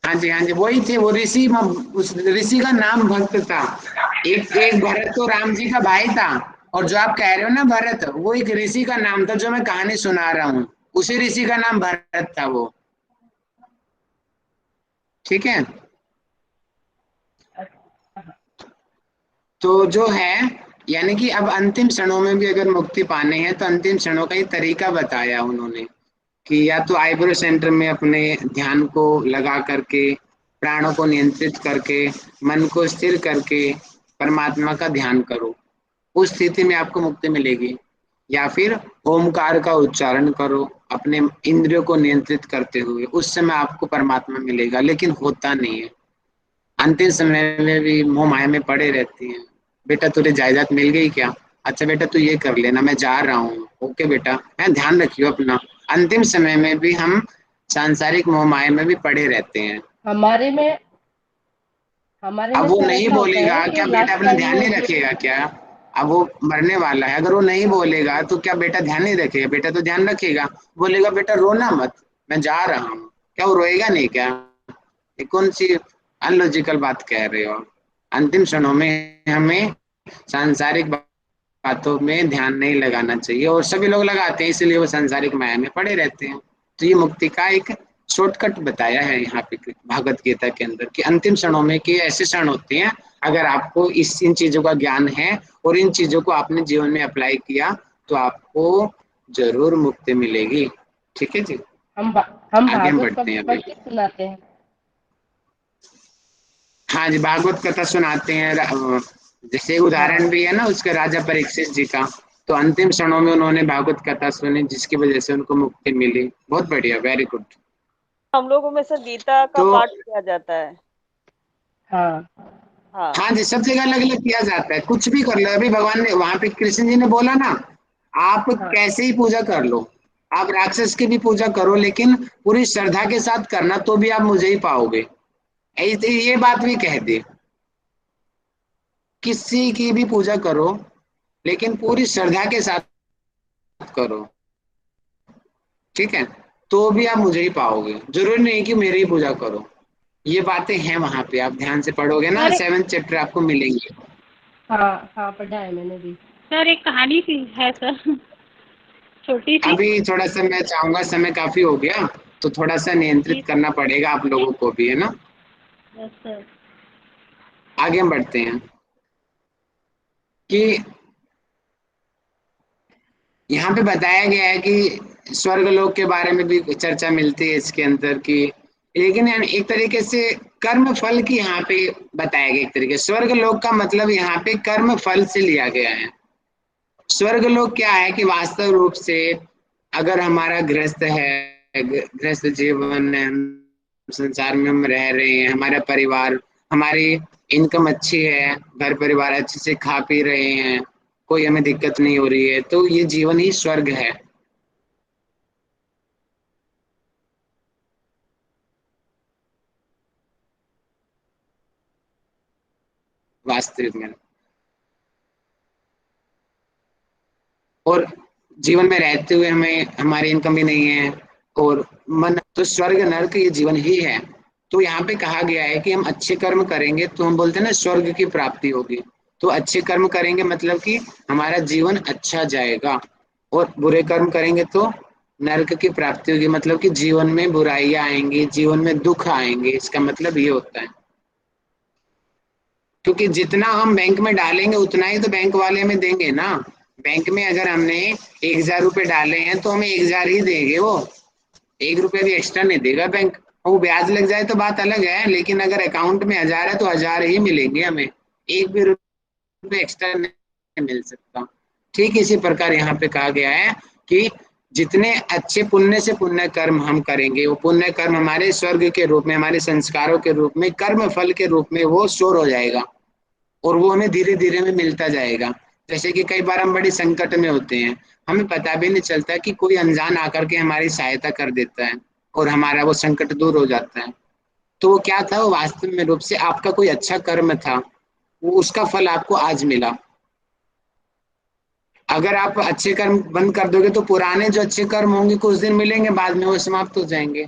हाँ जी वही थे वो ऋषि। उस ऋषि का नाम भक्त था। एक भरत तो राम जी का भाई था, और जो आप कह रहे हो ना भरत, वो एक ऋषि का नाम था जो मैं कहानी सुना रहा हूँ, उसी ऋषि का नाम भरत था वो, ठीक है। तो जो है यानी कि अब अंतिम क्षणों में भी अगर मुक्ति पाने हैं तो अंतिम क्षणों का ही तरीका बताया उन्होंने कि या तो आईब्रो सेंटर में अपने ध्यान को लगा करके, प्राणों को नियंत्रित करके, मन को स्थिर करके परमात्मा का ध्यान करो, उस स्थिति में आपको मुक्ति मिलेगी। या फिर ओमकार का उच्चारण करो, अपने इंद्रियों को नियंत्रित करते हुए, उस समय आपको परमात्मा मिलेगा, लेकिन होता नहीं है। अंतिम समय में भी मोह माया में पड़े रहती हैं। बेटा तुझे जायदाद मिल गई क्या? अच्छा बेटा तू ये कर लेना, मैं जा रहा हूँ, ओके बेटा, है ध्यान रखियो अपना। अंतिम समय में भी हम सांसारिक मोह माया में भी पड़े रहते हैं। हमारे में अब वो सर नहीं ऐसा होता बोलेगा है कि क्या बेटा लास्ट अपना टाइम ध्यान नहीं में जो रखेगा क्या? अब वो मरने वाला है, अगर वो नहीं बोलेगा तो क्या बेटा ध्यान नहीं रखेगा? बेटा तो ध्यान रखेगा। बोलेगा बेटा रोना मत, मैं जा रहा हूँ, क्या वो रोएगा नहीं क्या? ये कौन सी अनलॉजिकल बात कह रहे हो? अंतिम क्षणों में हमें सांसारिक बातों में ध्यान नहीं लगाना चाहिए, और सभी लोग लगाते हैं, इसलिए वो सांसारिक माया में पड़े रहते हैं। तो ये मुक्ति का एक शॉर्टकट बताया है यहाँ पे भागवत गीता के अंदर, कि अंतिम क्षणों में कि ऐसे क्षण होते हैं, अगर आपको इन चीजों का ज्ञान है और इन चीजों को आपने जीवन में अप्लाई किया तो आपको जरूर मुक्ति मिलेगी। ठीक है जी, हम आगे हम भागवत बढ़ते हैं पढ़ अभी। के सुनाते हैं। हाँ जी, भागवत कथा सुनाते हैं। जैसे उदाहरण हाँ भी है ना उसके, राजा परीक्षित जी का, तो अंतिम क्षणों में उन्होंने भागवत कथा सुनी, जिसकी वजह से उनको मुक्ति मिली। बहुत बढ़िया, वेरी गुड। हम लोगों में से गीता का तो पाठ किया जाता है। हाँ हाँ हाँ जी, सब जगह अलग अलग किया जाता है, कुछ भी कर लो। अभी भगवान ने वहां पे कृष्ण जी ने बोला ना, आप हाँ कैसे ही पूजा कर लो, आप राक्षस की भी पूजा करो, लेकिन पूरी श्रद्धा के साथ करना, तो भी आप मुझे ही पाओगे। ऐसे ये बात भी कह दी, किसी की भी पूजा करो लेकिन पूरी श्रद्धा के साथ करो, ठीक है, तो भी आप मुझे ही पाओगे। जरूरी नहीं कि मेरी ही पूजा करो। ये बातें हैं वहां पे, आप ध्यान से पढ़ोगे ना, सर 7th चैप्टर आपको मिलेंगे। हाँ हाँ पढ़ा है मैंने भी। सर एक कहानी सी है सर, छोटी सी। अभी थोड़ा सा मैं चाहूंगा, समय काफी हो गया, तो थोड़ा सा जी नियंत्रित करना पड़ेगा आप लोगों को भी, है ना। Yes sir. आगे हम बढ़ते हैं कि यहाँ पे बताया गया है कि स्वर्ग लोक के बारे में भी चर्चा मिलती है इसके अंदर की, लेकिन एक तरीके से कर्म फल की यहाँ पे बताया गया। एक तरीके स्वर्ग लोक का मतलब यहाँ पे कर्म फल से लिया गया है। स्वर्ग लोक क्या है कि वास्तव रूप से अगर हमारा गृहस्थ है, गृहस्थ जीवन है, संसार में हम रह रहे हैं, हमारा परिवार, हमारी इनकम अच्छी है, घर परिवार अच्छे से खा पी रहे हैं, कोई हमें दिक्कत नहीं हो रही है, तो ये जीवन ही स्वर्ग है। वास्तविक में, और जीवन में रहते हुए हमें हमारी इनकम भी नहीं है और मन, तो स्वर्ग नरक ये जीवन ही है। तो यहाँ पे कहा गया है कि हम अच्छे कर्म करेंगे तो हम बोलते हैं ना स्वर्ग की प्राप्ति होगी। तो अच्छे कर्म करेंगे मतलब कि हमारा जीवन अच्छा जाएगा, और बुरे कर्म करेंगे तो नरक की प्राप्ति होगी, मतलब कि जीवन में बुराइयां आएंगी, जीवन में दुख आएंगे, इसका मतलब ये होता है। क्योंकि जितना हम बैंक में डालेंगे उतना ही तो बैंक वाले हमें देंगे ना। बैंक में अगर हमने 1000 रुपये डाले हैं तो हमें 1000 ही देंगे, वो 1 रुपया भी एक्स्ट्रा नहीं देगा बैंक। वो ब्याज लग जाए तो बात अलग है, लेकिन अगर अकाउंट में 1000 है तो 1000 ही मिलेंगे हमें, एक भी रुपये एक्स्ट्रा नहीं मिल सकता। ठीक इसी प्रकार यहाँ पे कहा गया है कि जितने अच्छे पुण्य से पुण्य कर्म हम करेंगे, वो पुण्य कर्म हमारे स्वर्ग के रूप में, हमारे संस्कारों के रूप में, कर्म फल के रूप में वो स्टोर हो जाएगा, और वो हमें धीरे धीरे में मिलता जाएगा। जैसे कि कई बार हम बड़ी संकट में होते हैं, हमें पता भी नहीं चलता कि कोई अनजान आकर के हमारी सहायता कर देता है और हमारा वो संकट दूर हो जाता है। तो वो क्या था, वो वास्तव में रूप से आपका कोई अच्छा कर्म था, वो उसका फल आपको आज मिला। अगर आप अच्छे कर्म बंद कर दोगे तो पुराने जो अच्छे कर्म होंगे कुछ दिन मिलेंगे, बाद में वो समाप्त हो जाएंगे।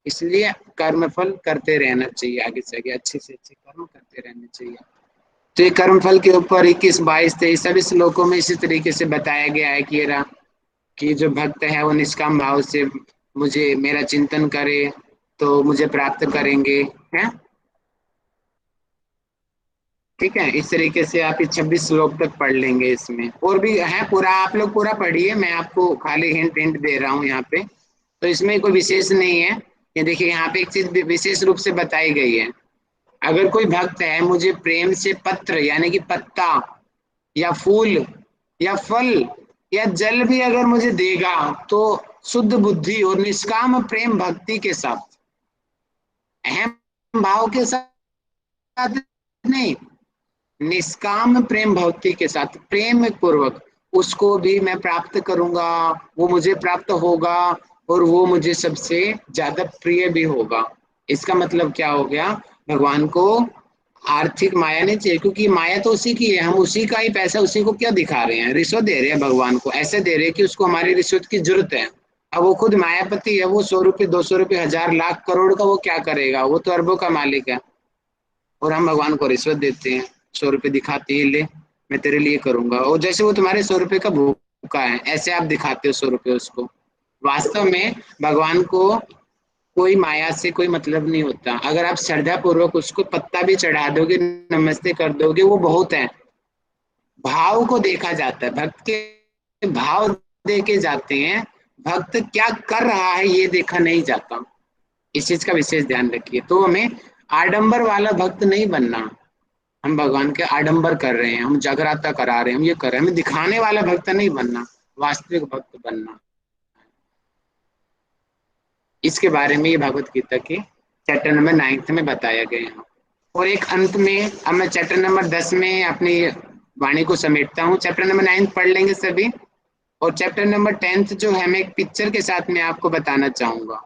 इसलिए कर्म फल करते रहना चाहिए, आगे से आगे अच्छे से अच्छे कर्म करते रहने चाहिए। तो ये कर्मफल के ऊपर 21, 22, 23 सभी श्लोकों में इसी तरीके से बताया गया है कि कि जो भक्त है वो निष्काम भाव से मुझे मेरा चिंतन करे तो मुझे प्राप्त करेंगे, हैं। ठीक है, इस तरीके से आप ये 26 श्लोक तक पढ़ लेंगे। इसमें और भी है, पूरा आप लोग पूरा पढ़िए, मैं आपको खाली हिंट हिंट दे रहा हूँ यहाँ पे। तो इसमें कोई विशेष नहीं है। ये देखिए यहाँ पे एक चीज विशेष रूप से बताई गई है, अगर कोई भक्त है मुझे प्रेम से पत्र यानी कि पत्ता या फूल या फल या जल भी अगर मुझे देगा तो शुद्ध बुद्धि और निष्काम प्रेम भक्ति के साथ, अहम भाव के साथ नहीं, निष्काम प्रेम भक्ति के साथ, प्रेम पूर्वक उसको भी मैं प्राप्त करूंगा, वो मुझे प्राप्त होगा और वो मुझे सबसे ज्यादा प्रिय भी होगा। इसका मतलब क्या हो गया, भगवान को आर्थिक माया नहीं चाहिए, क्योंकि माया तो उसी की है, हम उसी का ही पैसा उसी को क्या दिखा रहे हैं, रिश्वत दे रहे हैं भगवान को, ऐसे दे रहे हैं कि उसको हमारी रिश्वत की जरूरत है। अब वो खुद मायापति है, वो 100 रुपये 200 रुपये 1000 लाख करोड़ का वो क्या करेगा, वो तो अरबों का मालिक है, और हम भगवान को रिश्वत देते हैं, 100 रुपये दिखाते हैं, ले मैं तेरे लिए करूंगा, और जैसे वो तुम्हारे 100 रुपये का भूखा है ऐसे आप दिखाते हो 100 रुपये उसको। वास्तव में भगवान को कोई माया से कोई मतलब नहीं होता, अगर आप श्रद्धा पूर्वक उसको पत्ता भी चढ़ा दोगे, नमस्ते कर दोगे, वो बहुत है। भाव को देखा जाता है, भक्त के भाव देखे जाते हैं, भक्त क्या कर रहा है ये देखा नहीं जाता। इस चीज का विशेष ध्यान रखिए। तो हमें आडंबर वाला भक्त नहीं बनना, हम भगवान के आडंबर कर रहे हैं, हम जागराता करा रहे हैं, हम ये कर रहे हैं, हमें दिखाने वाला भक्त नहीं बनना, वास्तविक भक्त बनना। इसके बारे में ये भगवत गीता के चैप्टर नंबर 9 में बताया गया है। और एक अंत में अब मैं चैप्टर नंबर 10 में अपनी वाणी को समेटता हूँ। चैप्टर नंबर 9 पढ़ लेंगे सभी, और चैप्टर नंबर 10 जो है मैं एक पिक्चर के साथ में आपको बताना चाहूंगा।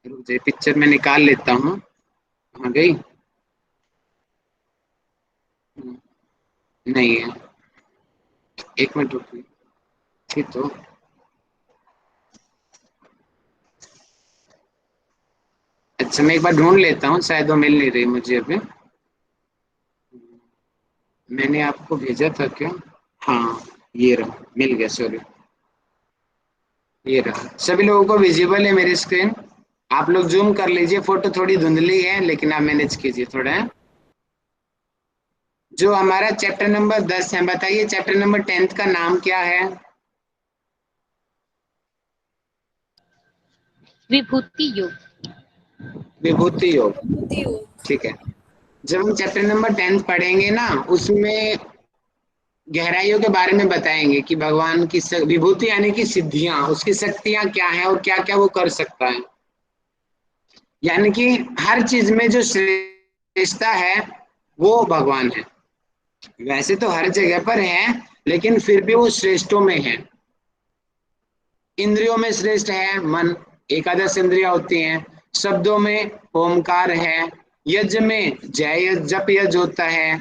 पिक्चर में निकाल लेता हूँ, कहाँ गई, नहीं है, एक मिनट रुकिए, ठीक तो अच्छा मैं एक बार ढूंढ लेता हूँ, शायद वो मिल नहीं रही मुझे अभी। मैंने आपको भेजा था क्या, हाँ ये रहा, मिल गया, सॉरी ये रहा। सभी लोगों को विजिबल है मेरी स्क्रीन, आप लोग जूम कर लीजिए, फोटो थोड़ी धुंधली है लेकिन आप मैनेज कीजिए थोड़ा है। जो हमारा चैप्टर नंबर 10 है, बताइए चैप्टर नंबर 10 का नाम क्या है? विभूति योग। विभूति योग, ठीक है। जब हम चैप्टर नंबर 10 पढ़ेंगे ना, उसमें गहराइयों के बारे में बताएंगे कि भगवान की विभूति यानी कि सिद्धियां, उसकी शक्तियां क्या है और क्या क्या वो कर सकता है। यानी कि हर चीज में जो श्रेष्ठता है वो भगवान है। वैसे तो हर जगह पर है लेकिन फिर भी वो श्रेष्ठों में है। इंद्रियों में श्रेष्ठ है मन, एकादश इंद्रियां होती हैं। शब्दों में ओमकार है, यज्ञ में जय जप यज्ञ होता है,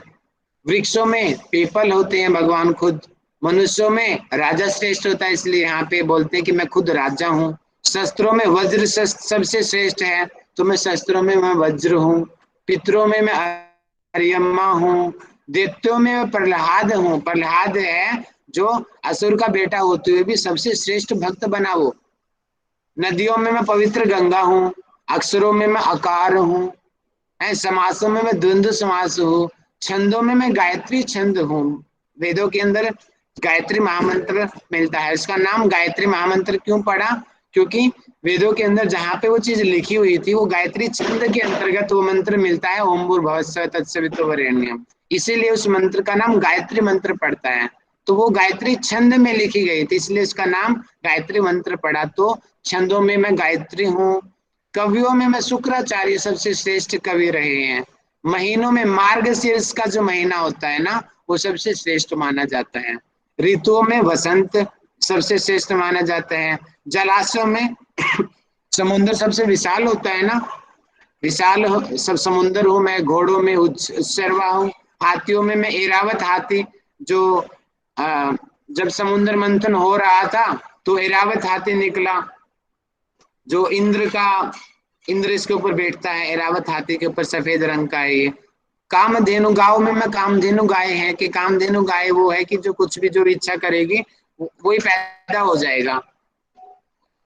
वृक्षों में पीपल होते हैं भगवान खुद, मनुष्यों में राजा श्रेष्ठ होता है, इसलिए यहाँ पे बोलते हैं कि मैं खुद राजा हूँ। शस्त्रों में वज्र शस्त्र सबसे श्रेष्ठ है, तो मैं शस्त्रों में मैं वज्र हूँ। पितरों में मैं अरियम्मा हूँ। दैत्यों में मैं प्रहलाद हूँ, प्रहलाद है जो असुर का बेटा होते हुए भी सबसे श्रेष्ठ भक्त बना वो। नदियों में मैं पवित्र गंगा हूँ, अक्षरों में मैं आकार हूँ, समासों में मैं द्वंद्व समास हूँ, छंदों में मैं गायत्री छंद हूँ। वेदों के अंदर गायत्री महामंत्र मिलता है, इसका नाम गायत्री महामंत्र क्यों पड़ा? क्योंकि वेदों के अंदर जहाँ पे वो चीज लिखी हुई थी वो गायत्री छंद के अंतर्गत वो मंत्र मिलता है, ओम भूर्भुवस्सुः तत्सवितुर्वरेण्यम, इसीलिए उस मंत्र का नाम गायत्री मंत्र पड़ता है। तो वो गायत्री छंद में लिखी गई थी, इसलिए इसका नाम गायत्री मंत्र पड़ा। तो छंदों में मैं गायत्री हूँ। कवियों में मैं शुक्राचार्य सबसे श्रेष्ठ कवि रहे हैं। महीनों में मार्गशीर्ष का जो महीना होता है ना वो सबसे श्रेष्ठ माना जाता है। ऋतुओं में वसंत सबसे श्रेष्ठ माना जाता है। जलाशयों में समुद्र सबसे विशाल होता है ना, विशाल सब समुद्र हूँ मैं। घोड़ों में उत्सर्वा हूँ। हाथियों में मैं ऐरावत हाथी, जो जब समुद्र मंथन हो रहा था तो ऐरावत हाथी निकला, जो इंद्र इसके ऊपर बैठता है, ऐरावत हाथी के ऊपर, सफेद रंग का है ये। कामधेनु गांव में मैं कामधेनु गाय है कि कामधेनु गाय वो है कि जो कुछ भी जो इच्छा करेगी वही पैदा हो जाएगा।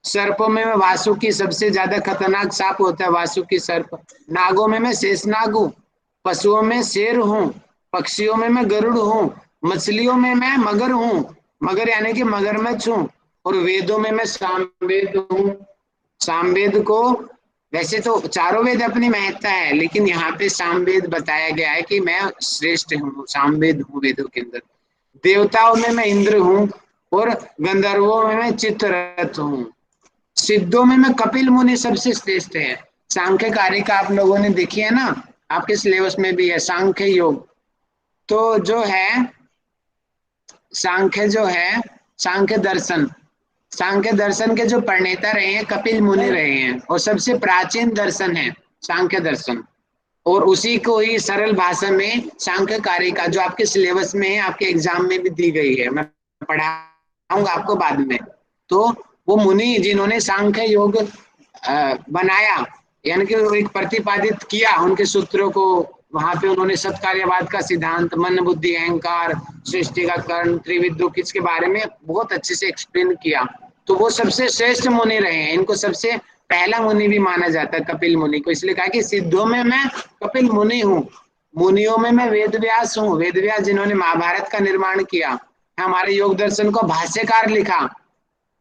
सर्पों में मैं वासुकी, सबसे ज्यादा खतरनाक सांप होता है वासुकी सर्प। नागों में मैं शेषनाग हूँ। पशुओं में शेर हूँ। पक्षियों में मैं गरुड़ हूँ। मछलियों में मैं मगर हूँ, मगर यानी कि मगरमच्छ हूँ। और वेदों में मैं सामवेद हूँ। सामवेद को वैसे तो चारों वेद अपनी महत्ता है, लेकिन यहाँ पे सामवेद बताया गया है कि मैं श्रेष्ठ हूँ, सामवेद हूँ वेदों के अंदर। देवताओं में मैं इंद्र हूँ। और गंधर्वों में मैं चित्ररथ हूँ। सिद्धों में मैं कपिल मुनि सबसे श्रेष्ठ है। सांख्य कारिका आप लोगों ने देखी है ना, आपके सिलेबस में भी है सांख्य योग। तो जो है सांख्य जो है सांख्य दर्शन के जो प्रणेता रहे हैं कपिल मुनि रहे हैं, और सबसे प्राचीन दर्शन है सांख्य दर्शन। और उसी को ही सरल भाषा में सांख्य कारिका जो आपके सिलेबस में है, आपके एग्जाम में भी दी गई है, मैं पढ़ाऊंगा आपको बाद में। तो वो मुनि जिन्होंने सांख्य योग बनाया, यानी कि एक प्रतिपादित किया उनके सूत्रों को, वहां पे उन्होंने सत्कार्यवाद का सिद्धांत, मन बुद्धि अहंकार, सृष्टि का कारण, त्रिविध इसके बारे में बहुत अच्छे से एक्सप्लेन किया। तो वो सबसे श्रेष्ठ मुनि रहे हैं। इनको सबसे पहला मुनि भी माना जाता है कपिल मुनि को, इसलिए कहा कि सिद्धों में मैं कपिल मुनि हूँ, मुनियों में मैं वेद व्यास हूँ। वेद व्यास जिन्होंने महाभारत का निर्माण किया, हमारे योग दर्शन को भाष्यकार लिखा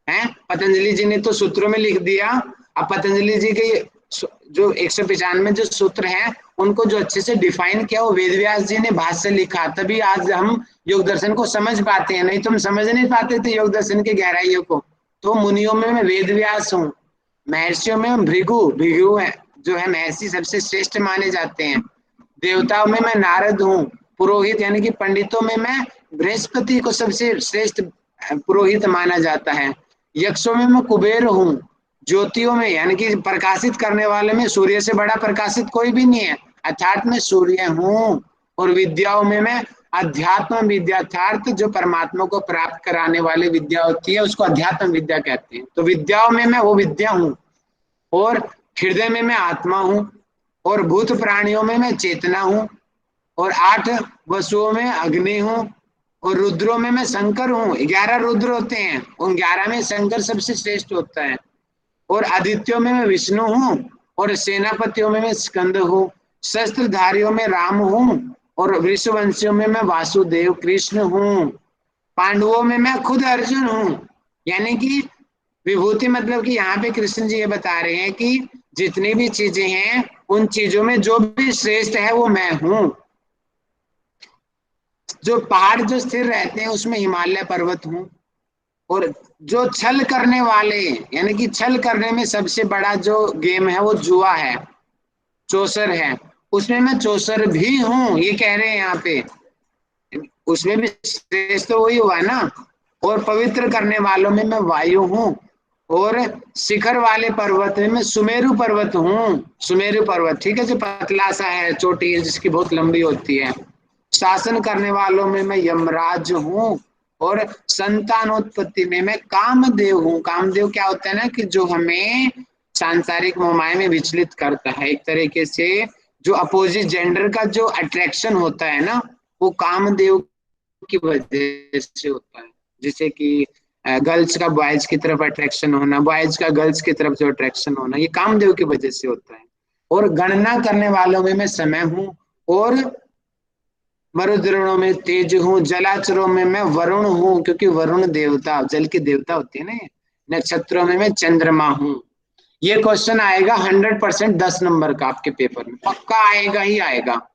है। पतंजलि जी ने तो सूत्रों में लिख दिया। अब पतंजलि जी के जो 195 जो सूत्र हैं उनको जो अच्छे से डिफाइन किया वो वेद व्यास जी ने भाष्य लिखा, तभी आज हम योग दर्शन को समझ पाते हैं, नहीं तो हम समझ नहीं पाते थे योग दर्शन की गहराइयों को। तो मुनियों में मैं वेद व्यास हूँ, महर्षियों में भृगु है जो है महर्षि सबसे श्रेष्ठ माने जाते हैं। देवताओं में मैं नारद हूँ, पुरोहित यानी कि पंडितों में मैं बृहस्पति को सबसे श्रेष्ठ पुरोहित माना जाता है। यक्षों में मैं कुबेर हूँ, ज्योतियों में यानी कि प्रकाशित करने वाले में सूर्य से बड़ा प्रकाशित कोई भी नहीं है, अर्थात मैं सूर्य हूँ। और विद्याओं में मैं अध्यात्म विद्या, अर्थात जो परमात्मा को प्राप्त कराने वाली विद्या होती है उसको अध्यात्म विद्या कहते हैं। तो विद्याओं में मैं वो विद्या हूँ। और हृदय में मैं आत्मा हूँ, और भूत प्राणियों में मैं चेतना हूँ, और 8 वसुओं में अग्नि हूँ, और रुद्रों में मैं शंकर हूँ। 11 रुद्र होते हैं, उन 11 में शंकर सबसे श्रेष्ठ होता है। और आदित्यों में मैं विष्णु हूँ, और सेनापतियों में मैं स्कंद हूँ, शस्त्रधारियों में राम हूँ, और वृषवंशियों में मैं वासुदेव कृष्ण हूँ। पांडवों में मैं खुद अर्जुन हूँ। यानी कि विभूति मतलब कि यहाँ पे कृष्ण जी ये बता रहे हैं कि जितनी भी चीजें हैं उन चीजों में जो भी श्रेष्ठ है वो मैं हूँ। जो पहाड़ जो स्थिर रहते हैं उसमें हिमालय पर्वत हूँ, और जो छल करने वाले यानी कि छल करने में सबसे बड़ा जो गेम है वो जुआ है, चौसर है, उसमें मैं चौसर भी हूँ, ये कह रहे हैं यहाँ पे। उसमें भी श्रेष्ठ तो वही हुआ ना। और पवित्र करने वालों में मैं वायु हूँ, और शिखर वाले पर्वत में मैं सुमेरु पर्वत हूँ। सुमेरु पर्वत ठीक है, जो पतला सा है, चोटी है जिसकी बहुत लंबी होती है। शासन करने वालों में मैं यमराज हूँ, और संतानोत्पत्ति में मैं कामदेव हूँ। कामदेव क्या होता है ना कि जो हमें सांसारिक मोहमाया में विचलित करता है, एक तरीके से जो अपोजिट जेंडर का जो अट्रैक्शन होता है ना वो कामदेव की वजह से होता है। जैसे कि गर्ल्स का बॉयज की तरफ अट्रैक्शन होना, बॉयज का गर्ल्स की तरफ जो अट्रैक्शन होना, ये कामदेव की वजह से होता है। और गणना करने वालों में मैं समय हूँ, और मरुद्रणों में तेज हूँ, जलाचरों में मैं वरुण हूँ क्योंकि वरुण देवता जल के देवता होते हैं ना। नक्षत्रों में मैं चंद्रमा हूँ। ये क्वेश्चन आएगा 100% 10 नंबर का आपके पेपर में, पक्का आएगा ही आएगा।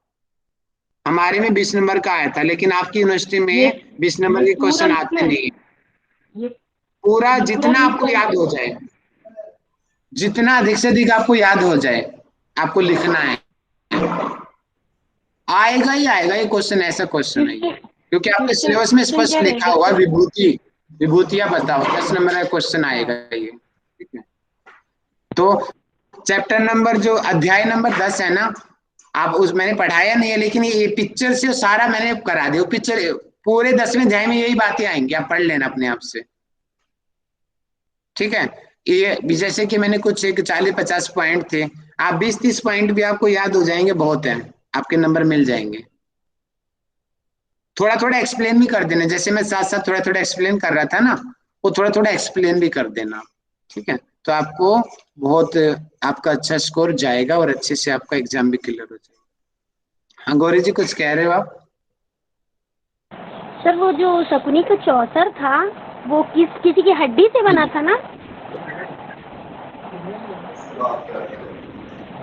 हमारे में 20 नंबर का आया था, लेकिन आपकी यूनिवर्सिटी में 20 नंबर के क्वेश्चन आते नहीं। पूरा जितना आपको याद हो जाए, जितना अधिक से अधिक आपको याद हो जाए आपको लिखना है, आएगा ही आएगा। ये क्वेश्चन ऐसा क्वेश्चन है क्योंकि आपके सिलेबस में स्पष्ट लिखा हुआ विभूति, विभूतियां बताओ, 10 नंबर का क्वेश्चन आएगा ये। ठीक है, तो चैप्टर नंबर जो अध्याय नंबर 10 है ना, आप उस मैंने पढ़ाया नहीं है, लेकिन ये पिक्चर से सारा मैंने करा दिया। पिक्चर पूरे 10वें अध्याय में यही बातें आएंगी, आप पढ़ लेना अपने आप से। ठीक है, ये जैसे कि मैंने कुछ एक 40-50 पॉइंट थे, आप 20-30 पॉइंट भी आपको याद हो जाएंगे, बहुत है, आपके नंबर मिल जाएंगे। थोड़ा थोड़ा एक्सप्लेन भी कर देना, जैसे मैं साथ साथ थोड़ा थोड़ा एक्सप्लेन कर रहा था ना, वो थोड़ा थोड़ा एक्सप्लेन भी कर देना। ठीक है, तो आपको बहुत आपका अच्छा स्कोर जाएगा और अच्छे से आपका एग्जाम भी क्लियर हो जाएगा। हाँ गौरी जी कुछ कह रहे हो आप? सर वो जो शकुनी का चौसर था वो किसी की हड्डी से बना था ना?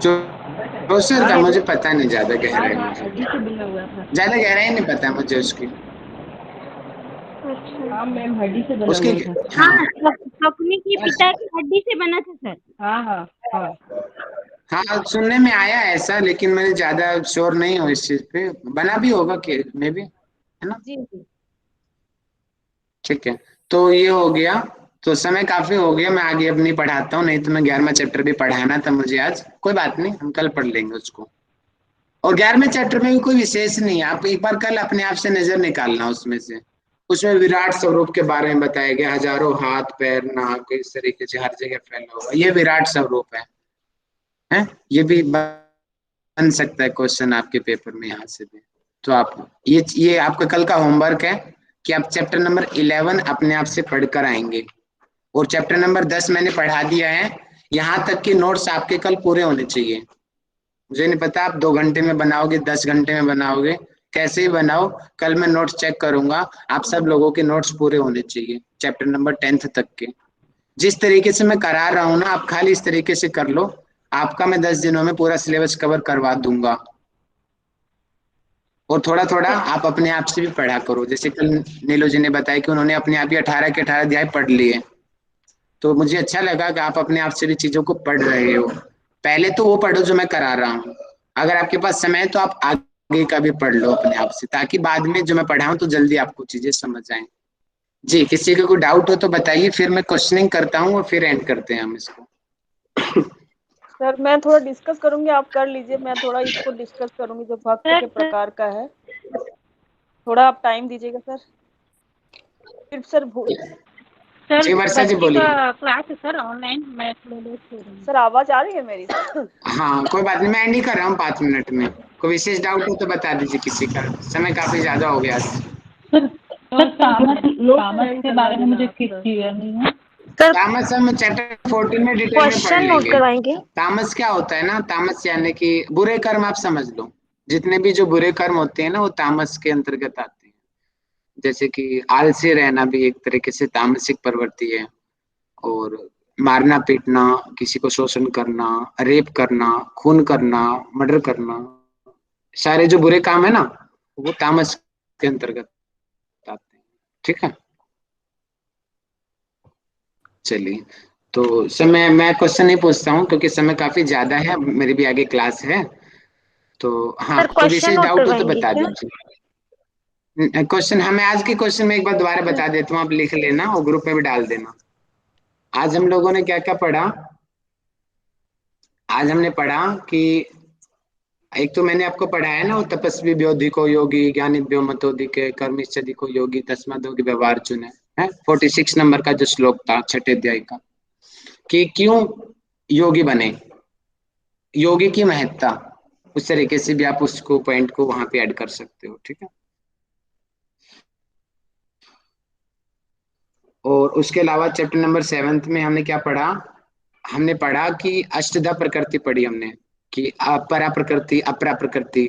चौसर का मुझे पता नहीं, ज्यादा गहराई नहीं पता मुझे उसकी। अच्छा। हाँ मैम, हड्डी से बना उसके हुआ था। हाँ अपने की पिता की हड्डी से बना था सर। हाँ हाँ हाँ। हाँ, सुनने में आया ऐसा, लेकिन मैं ज्यादा श्योर नहीं हूँ इस चीज पे। बना भी होगा कि मे भी, है ना। जी जी। ठीक है, तो ये हो गया। तो समय काफी हो गया, मैं आगे अब नहीं पढ़ाता हूँ, नहीं तो मैं 11वां चैप्टर भी पढ़ाना था मुझे आज। कोई बात नहीं, हम कल पढ़ लेंगे उसको। और 11वें चैप्टर में भी कोई विशेष नहीं है, आप एक बार कल अपने आप से नजर निकालना उसमें से। उसमें विराट स्वरूप के बारे में बताया गया, हजारों हाथ पैर नाक इस तरीके से हर जगह फैला हुआ, ये विराट स्वरूप है। ये भी बन सकता है क्वेश्चन आपके पेपर में यहाँ से भी। तो आप ये आपका कल का होमवर्क है कि आप चैप्टर नंबर 11 अपने आप से पढ़कर आएंगे। और चैप्टर नंबर 10 मैंने पढ़ा दिया है, यहाँ तक कि नोट्स आपके कल पूरे होने चाहिए। मुझे नहीं पता आप 2 घंटे में बनाओगे, 10 घंटे में बनाओगे, कैसे ही बनाओ, कल मैं नोट्स चेक करूंगा। आप सब लोगों के नोट्स पूरे होने चाहिए चैप्टर नंबर 10 तक के। जिस तरीके से मैं करा रहा हूँ ना, आप खाली इस तरीके से कर लो, आपका मैं 10 दिनों में पूरा सिलेबस कवर करवा दूंगा। और थोड़ा थोड़ा आप अपने आप से भी पढ़ा करो, जैसे कल नीलू जी ने बताया कि उन्होंने अपने आप ही 18 के 18 अध्याय पढ़ लिए। तो मुझे अच्छा लगा कि आप अपने आप से भी चीजों को पढ़ रहे हो। पहले तो वो पढ़ो जो मैं करा रहा हूँ, अगर आपके पास समय है तो आप आगे का भी पढ़ लो अपने आप से, ताकि बाद में जो मैं पढ़ाऊँ तो जल्दी आपको चीजें समझ आए। जी, किसी को कोई डाउट हो तो बताइए, फिर मैं क्वेश्चनिंग करता हूँ और फिर एंड करते हैं हम इसको। सर मैं थोड़ा डिस्कस करूंगी, आप कर लीजिए, मैं थोड़ा इसको डिस्कस करूंगी जो भक्त के प्रकार का है। थोड़ा आप टाइम दीजिएगा सर। फिर सर सर जी वर्षा जी बच्चे बोलिए। का क्लास है सर ऑनलाइन, मैं थोड़ा लेट हो रही हूँ। सर आवाज आ रही है मेरी? हाँ कोई बात नहीं, मैं एंड ही कर रहा हूँ 5 मिनट में। कोई विशेष डाउट हो तो बता दीजिए किसी का, समय काफी ज्यादा हो गया। सर तामस के बारे में मुझे क्लियर नहीं है। तामस हम चैप्टर 14 में डिटेल में पढ़ क्वेश्चन नोट लेंगे। करवाएंगे। तामस क्या होता है ना, तामस यानी कि बुरे कर्म, आप समझ लो। जितने भी जो बुरे कर्म होते हैं ना, वो तामस के अंतर्गत आते हैं। जैसे कि आलसी रहना भी एक तरीके से तामसिक प्रवृत्ति है। और मारना पीटना, किसी को शोषण करना, रेप करना, खून करना, मर्डर करना, सारे जो बुरे काम है ना, वो तामस के अंतर्गत आते हैं। ठीक है, चलिए। तो समय मैं क्वेश्चन नहीं पूछता हूँ क्योंकि समय काफी ज्यादा है, मेरी भी आगे क्लास है। तो हाँ, सर कोई क्वेश्चन विशेष नोट डाउट हो तो करवाएंगे बता क्या? दीजिए। क्वेश्चन हमें आज के क्वेश्चन में एक बार दोबारा बता देता हूँ, आप लिख लेना और ग्रुप में भी डाल देना। आज हम लोगों ने क्या क्या पढ़ा। आज हमने पढ़ा कि एक तो मैंने आपको पढ़ाया ना, वो तपस्वी व्योधि को योगी, ज्ञानी व्योमतोधि के, कर्मिष्ठधि को योगी, तस्मादोगी व्यवहार चुने, है 46 नंबर का जो श्लोक था 6ठे अध्याय का, कि क्यों योगी बने, योगी की महत्ता। उस तरीके से भी आप उसको पॉइंट को वहां पे ऐड कर सकते हो। ठीक है, और उसके अलावा चैप्टर नंबर 7 में हमने क्या पढ़ा। हमने पढ़ा कि अष्टधा प्रकृति पढ़ी हमने, कि अपरा प्रकृति, अपरा प्रकृति,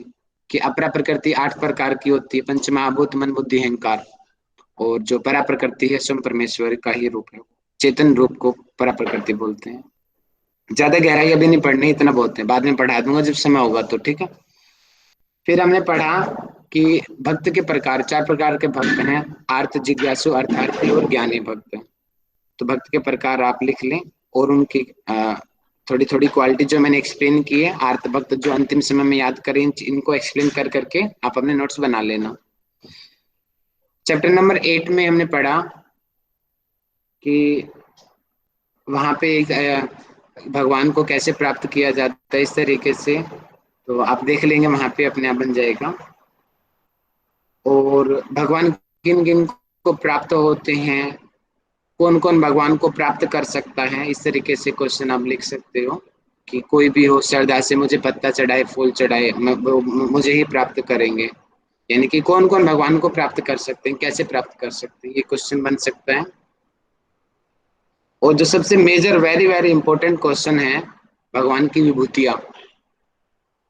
कि अपरा प्रकृति 8 प्रकार की होती है, पंचमहाभूत, मन बुद्धि अहंकार। और जो परा प्रकृति है स्वयं परमेश्वर का ही रूप है, चेतन रूप को परा प्रकृति बोलते हैं। ज्यादा गहराई अभी नहीं पढ़नी, इतना बहुत है, बाद में पढ़ा दूंगा जब समय होगा तो। ठीक है, फिर हमने पढ़ा कि भक्त के प्रकार, 4 प्रकार के भक्त हैं, आर्त, जिज्ञासु, अर्थार्थी और ज्ञानी भक्त। तो भक्त के प्रकार आप लिख लें, और उनकी थोड़ी थोड़ी क्वालिटी जो मैंने एक्सप्लेन की है, आर्त भक्त जो अंतिम समय में याद करें, इनको एक्सप्लेन कर करके आप अपने नोट्स बना लेना। चैप्टर नंबर 8 में हमने पढ़ा कि वहां पे भगवान को कैसे प्राप्त किया जाता है इस तरीके से, तो आप देख लेंगे वहां पे अपने आप बन जाएगा। और भगवान किन किन को प्राप्त होते हैं, कौन कौन भगवान को प्राप्त कर सकता है, इस तरीके से क्वेश्चन आप लिख सकते हो। कि कोई भी हो श्रद्धा से मुझे पत्ता चढ़ाए, फूल चढ़ाए, मुझे ही प्राप्त करेंगे। यानी कि कौन कौन भगवान को प्राप्त कर सकते हैं, कैसे प्राप्त कर सकते हैं, ये क्वेश्चन बन सकता है। और जो सबसे measure very very important question है, भगवान की विभूतियां,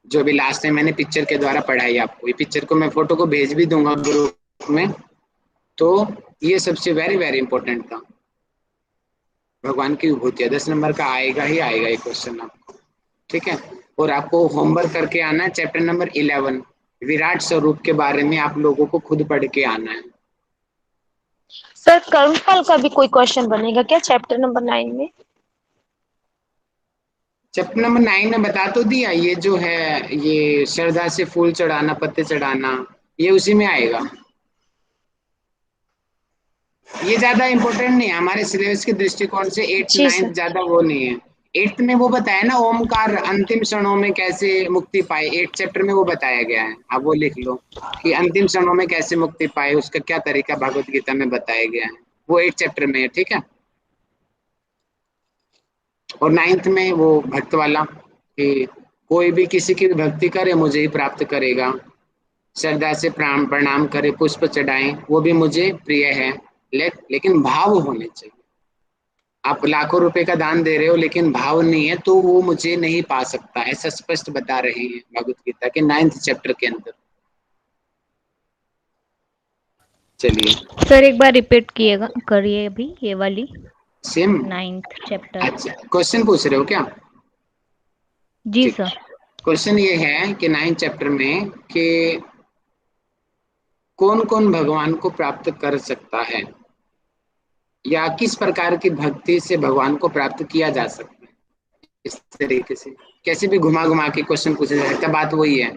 जो अभी लास्ट टाइम मैंने पिक्चर के द्वारा पढ़ाई आपको, ये पिक्चर को मैं फोटो को भेज भी दूंगा ग्रुप में। तो ये सबसे वेरी वेरी इंपॉर्टेंट था, भगवान की विभूतियां 10 नंबर का आएगा ही आएगा ये क्वेश्चन आपको। ठीक है, और आपको होमवर्क करके आना है चैप्टर नंबर 11, विराट स्वरूप के बारे में आप लोगों को खुद पढ़ के आना है। सर कर्मफल का भी कोई क्वेश्चन बनेगा क्या चैप्टर नंबर 9 में? चैप्टर नंबर 9 में बता तो दिया, ये जो है ये श्रद्धा से फूल चढ़ाना, पत्ते चढ़ाना, ये उसी में आएगा। ये ज्यादा इम्पोर्टेंट नहीं है हमारे सिलेबस के दृष्टिकोण से। 8th जी 9th सर। ज्यादा वो नहीं है। 8th में वो बताया ना ओमकार अंतिम क्षणों में कैसे मुक्ति पाए, 8th चैप्टर में वो बताया गया है। आप वो लिख लो कि अंतिम क्षणों में कैसे मुक्ति पाए, उसका क्या तरीका भगवत गीता में बताया गया है, वो 8th चैप्टर में है, ठीक है। और 9th में वो भक्त वाला कि कोई भी किसी की भी भक्ति करे मुझे ही प्राप्त करेगा, श्रद्धा से प्रणाम करे, पुष्प चढ़ाएं, वो भी मुझे प्रिय है, लेकिन भाव होने चाहिए। आप लाखों रुपए का दान दे रहे हो लेकिन भाव नहीं है तो वो मुझे नहीं पा सकता, ऐसा स्पष्ट बता रहे हैं भगवत गीता के 9th चैप्टर के अंदर। चलिए सर एक बार रिपीट किएगा, करिए अभी ये वाली सेम 9th चैप्टर। अच्छा क्वेश्चन पूछ रहे हो क्या? जी सर। क्वेश्चन ये है कि 9th चैप्टर में कि कौन कौन भगवान को प्राप्त कर सकता है, या किस प्रकार की भक्ति से भगवान को प्राप्त किया जा सकता है। इस तरीके से कैसे भी घुमा घुमा के क्वेश्चन पूछा जा सकता है। बात वही है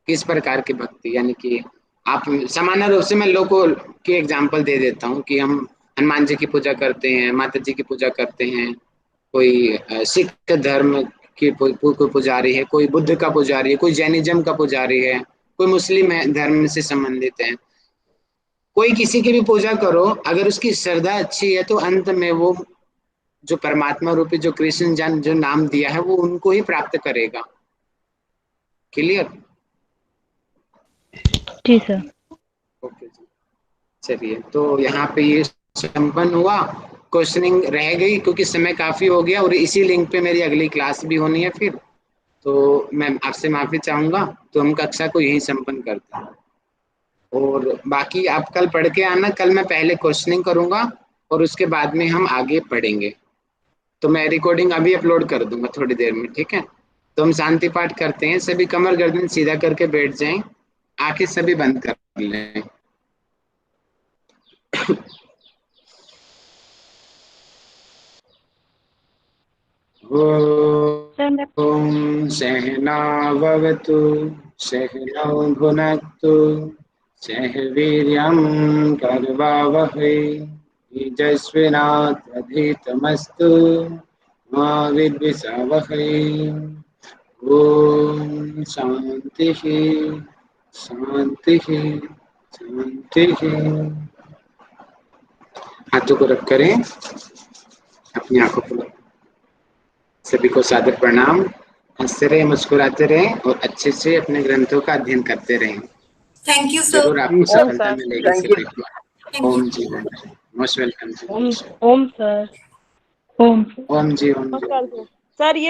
किस प्रकार की भक्ति, यानी कि आप सामान्य रूप से मैं लोगों के एग्जाम्पल दे देता हूँ कि हम हनुमान जी की पूजा करते हैं, माता जी की पूजा करते हैं, कोई सिख धर्म की कोई पुजारी है, कोई बुद्ध का पुजारी है, कोई जैनिज्म का पुजारी है, कोई मुस्लिम धर्म से संबंधित है। कोई किसी की भी पूजा करो, अगर उसकी श्रद्धा अच्छी है तो अंत में वो जो परमात्मा रूपी जो कृष्ण जन जो नाम दिया है वो उनको ही प्राप्त करेगा। क्लियर? जी सर। ओके जी, चलिए तो यहाँ पे ये संपन्न हुआ। क्वेश्चनिंग रह गई क्योंकि समय काफी हो गया और इसी लिंक पे मेरी अगली क्लास भी होनी है फिर, तो मैं आपसे माफी चाहूंगा। तो हम कक्षा को यही संपन्न करते हैं और बाकी आप कल पढ़ के आना। कल मैं पहले क्वेश्चनिंग करूंगा और उसके बाद में हम आगे पढ़ेंगे। तो मैं रिकॉर्डिंग अभी अपलोड कर दूंगा थोड़ी देर में, ठीक है। तो हम शांति पाठ करते हैं, सभी कमर गर्दन सीधा करके बैठ जाएं, आंखें सभी बंद कर लें। ओम सहनाववतु सहनौ भुनक्तु सह वीर्यं करवावहै तेजस्विनावधीतमस्तु मा विद्विषावहै। ओम शांति शांति शांति। हाथों को रख करें, अपनी आंखों को। सभी को सादर प्रणाम। हंसते रहे, मुस्कुराते रहें और अच्छे से अपने ग्रंथों का अध्ययन करते रहें। Thank you sir. जरूर आपको सफलता मिलेगी सभी को। ओम जी ओम। मोस्ट वेलकम जी। ओम सर। ओम ओम जी ओम जी। सर ये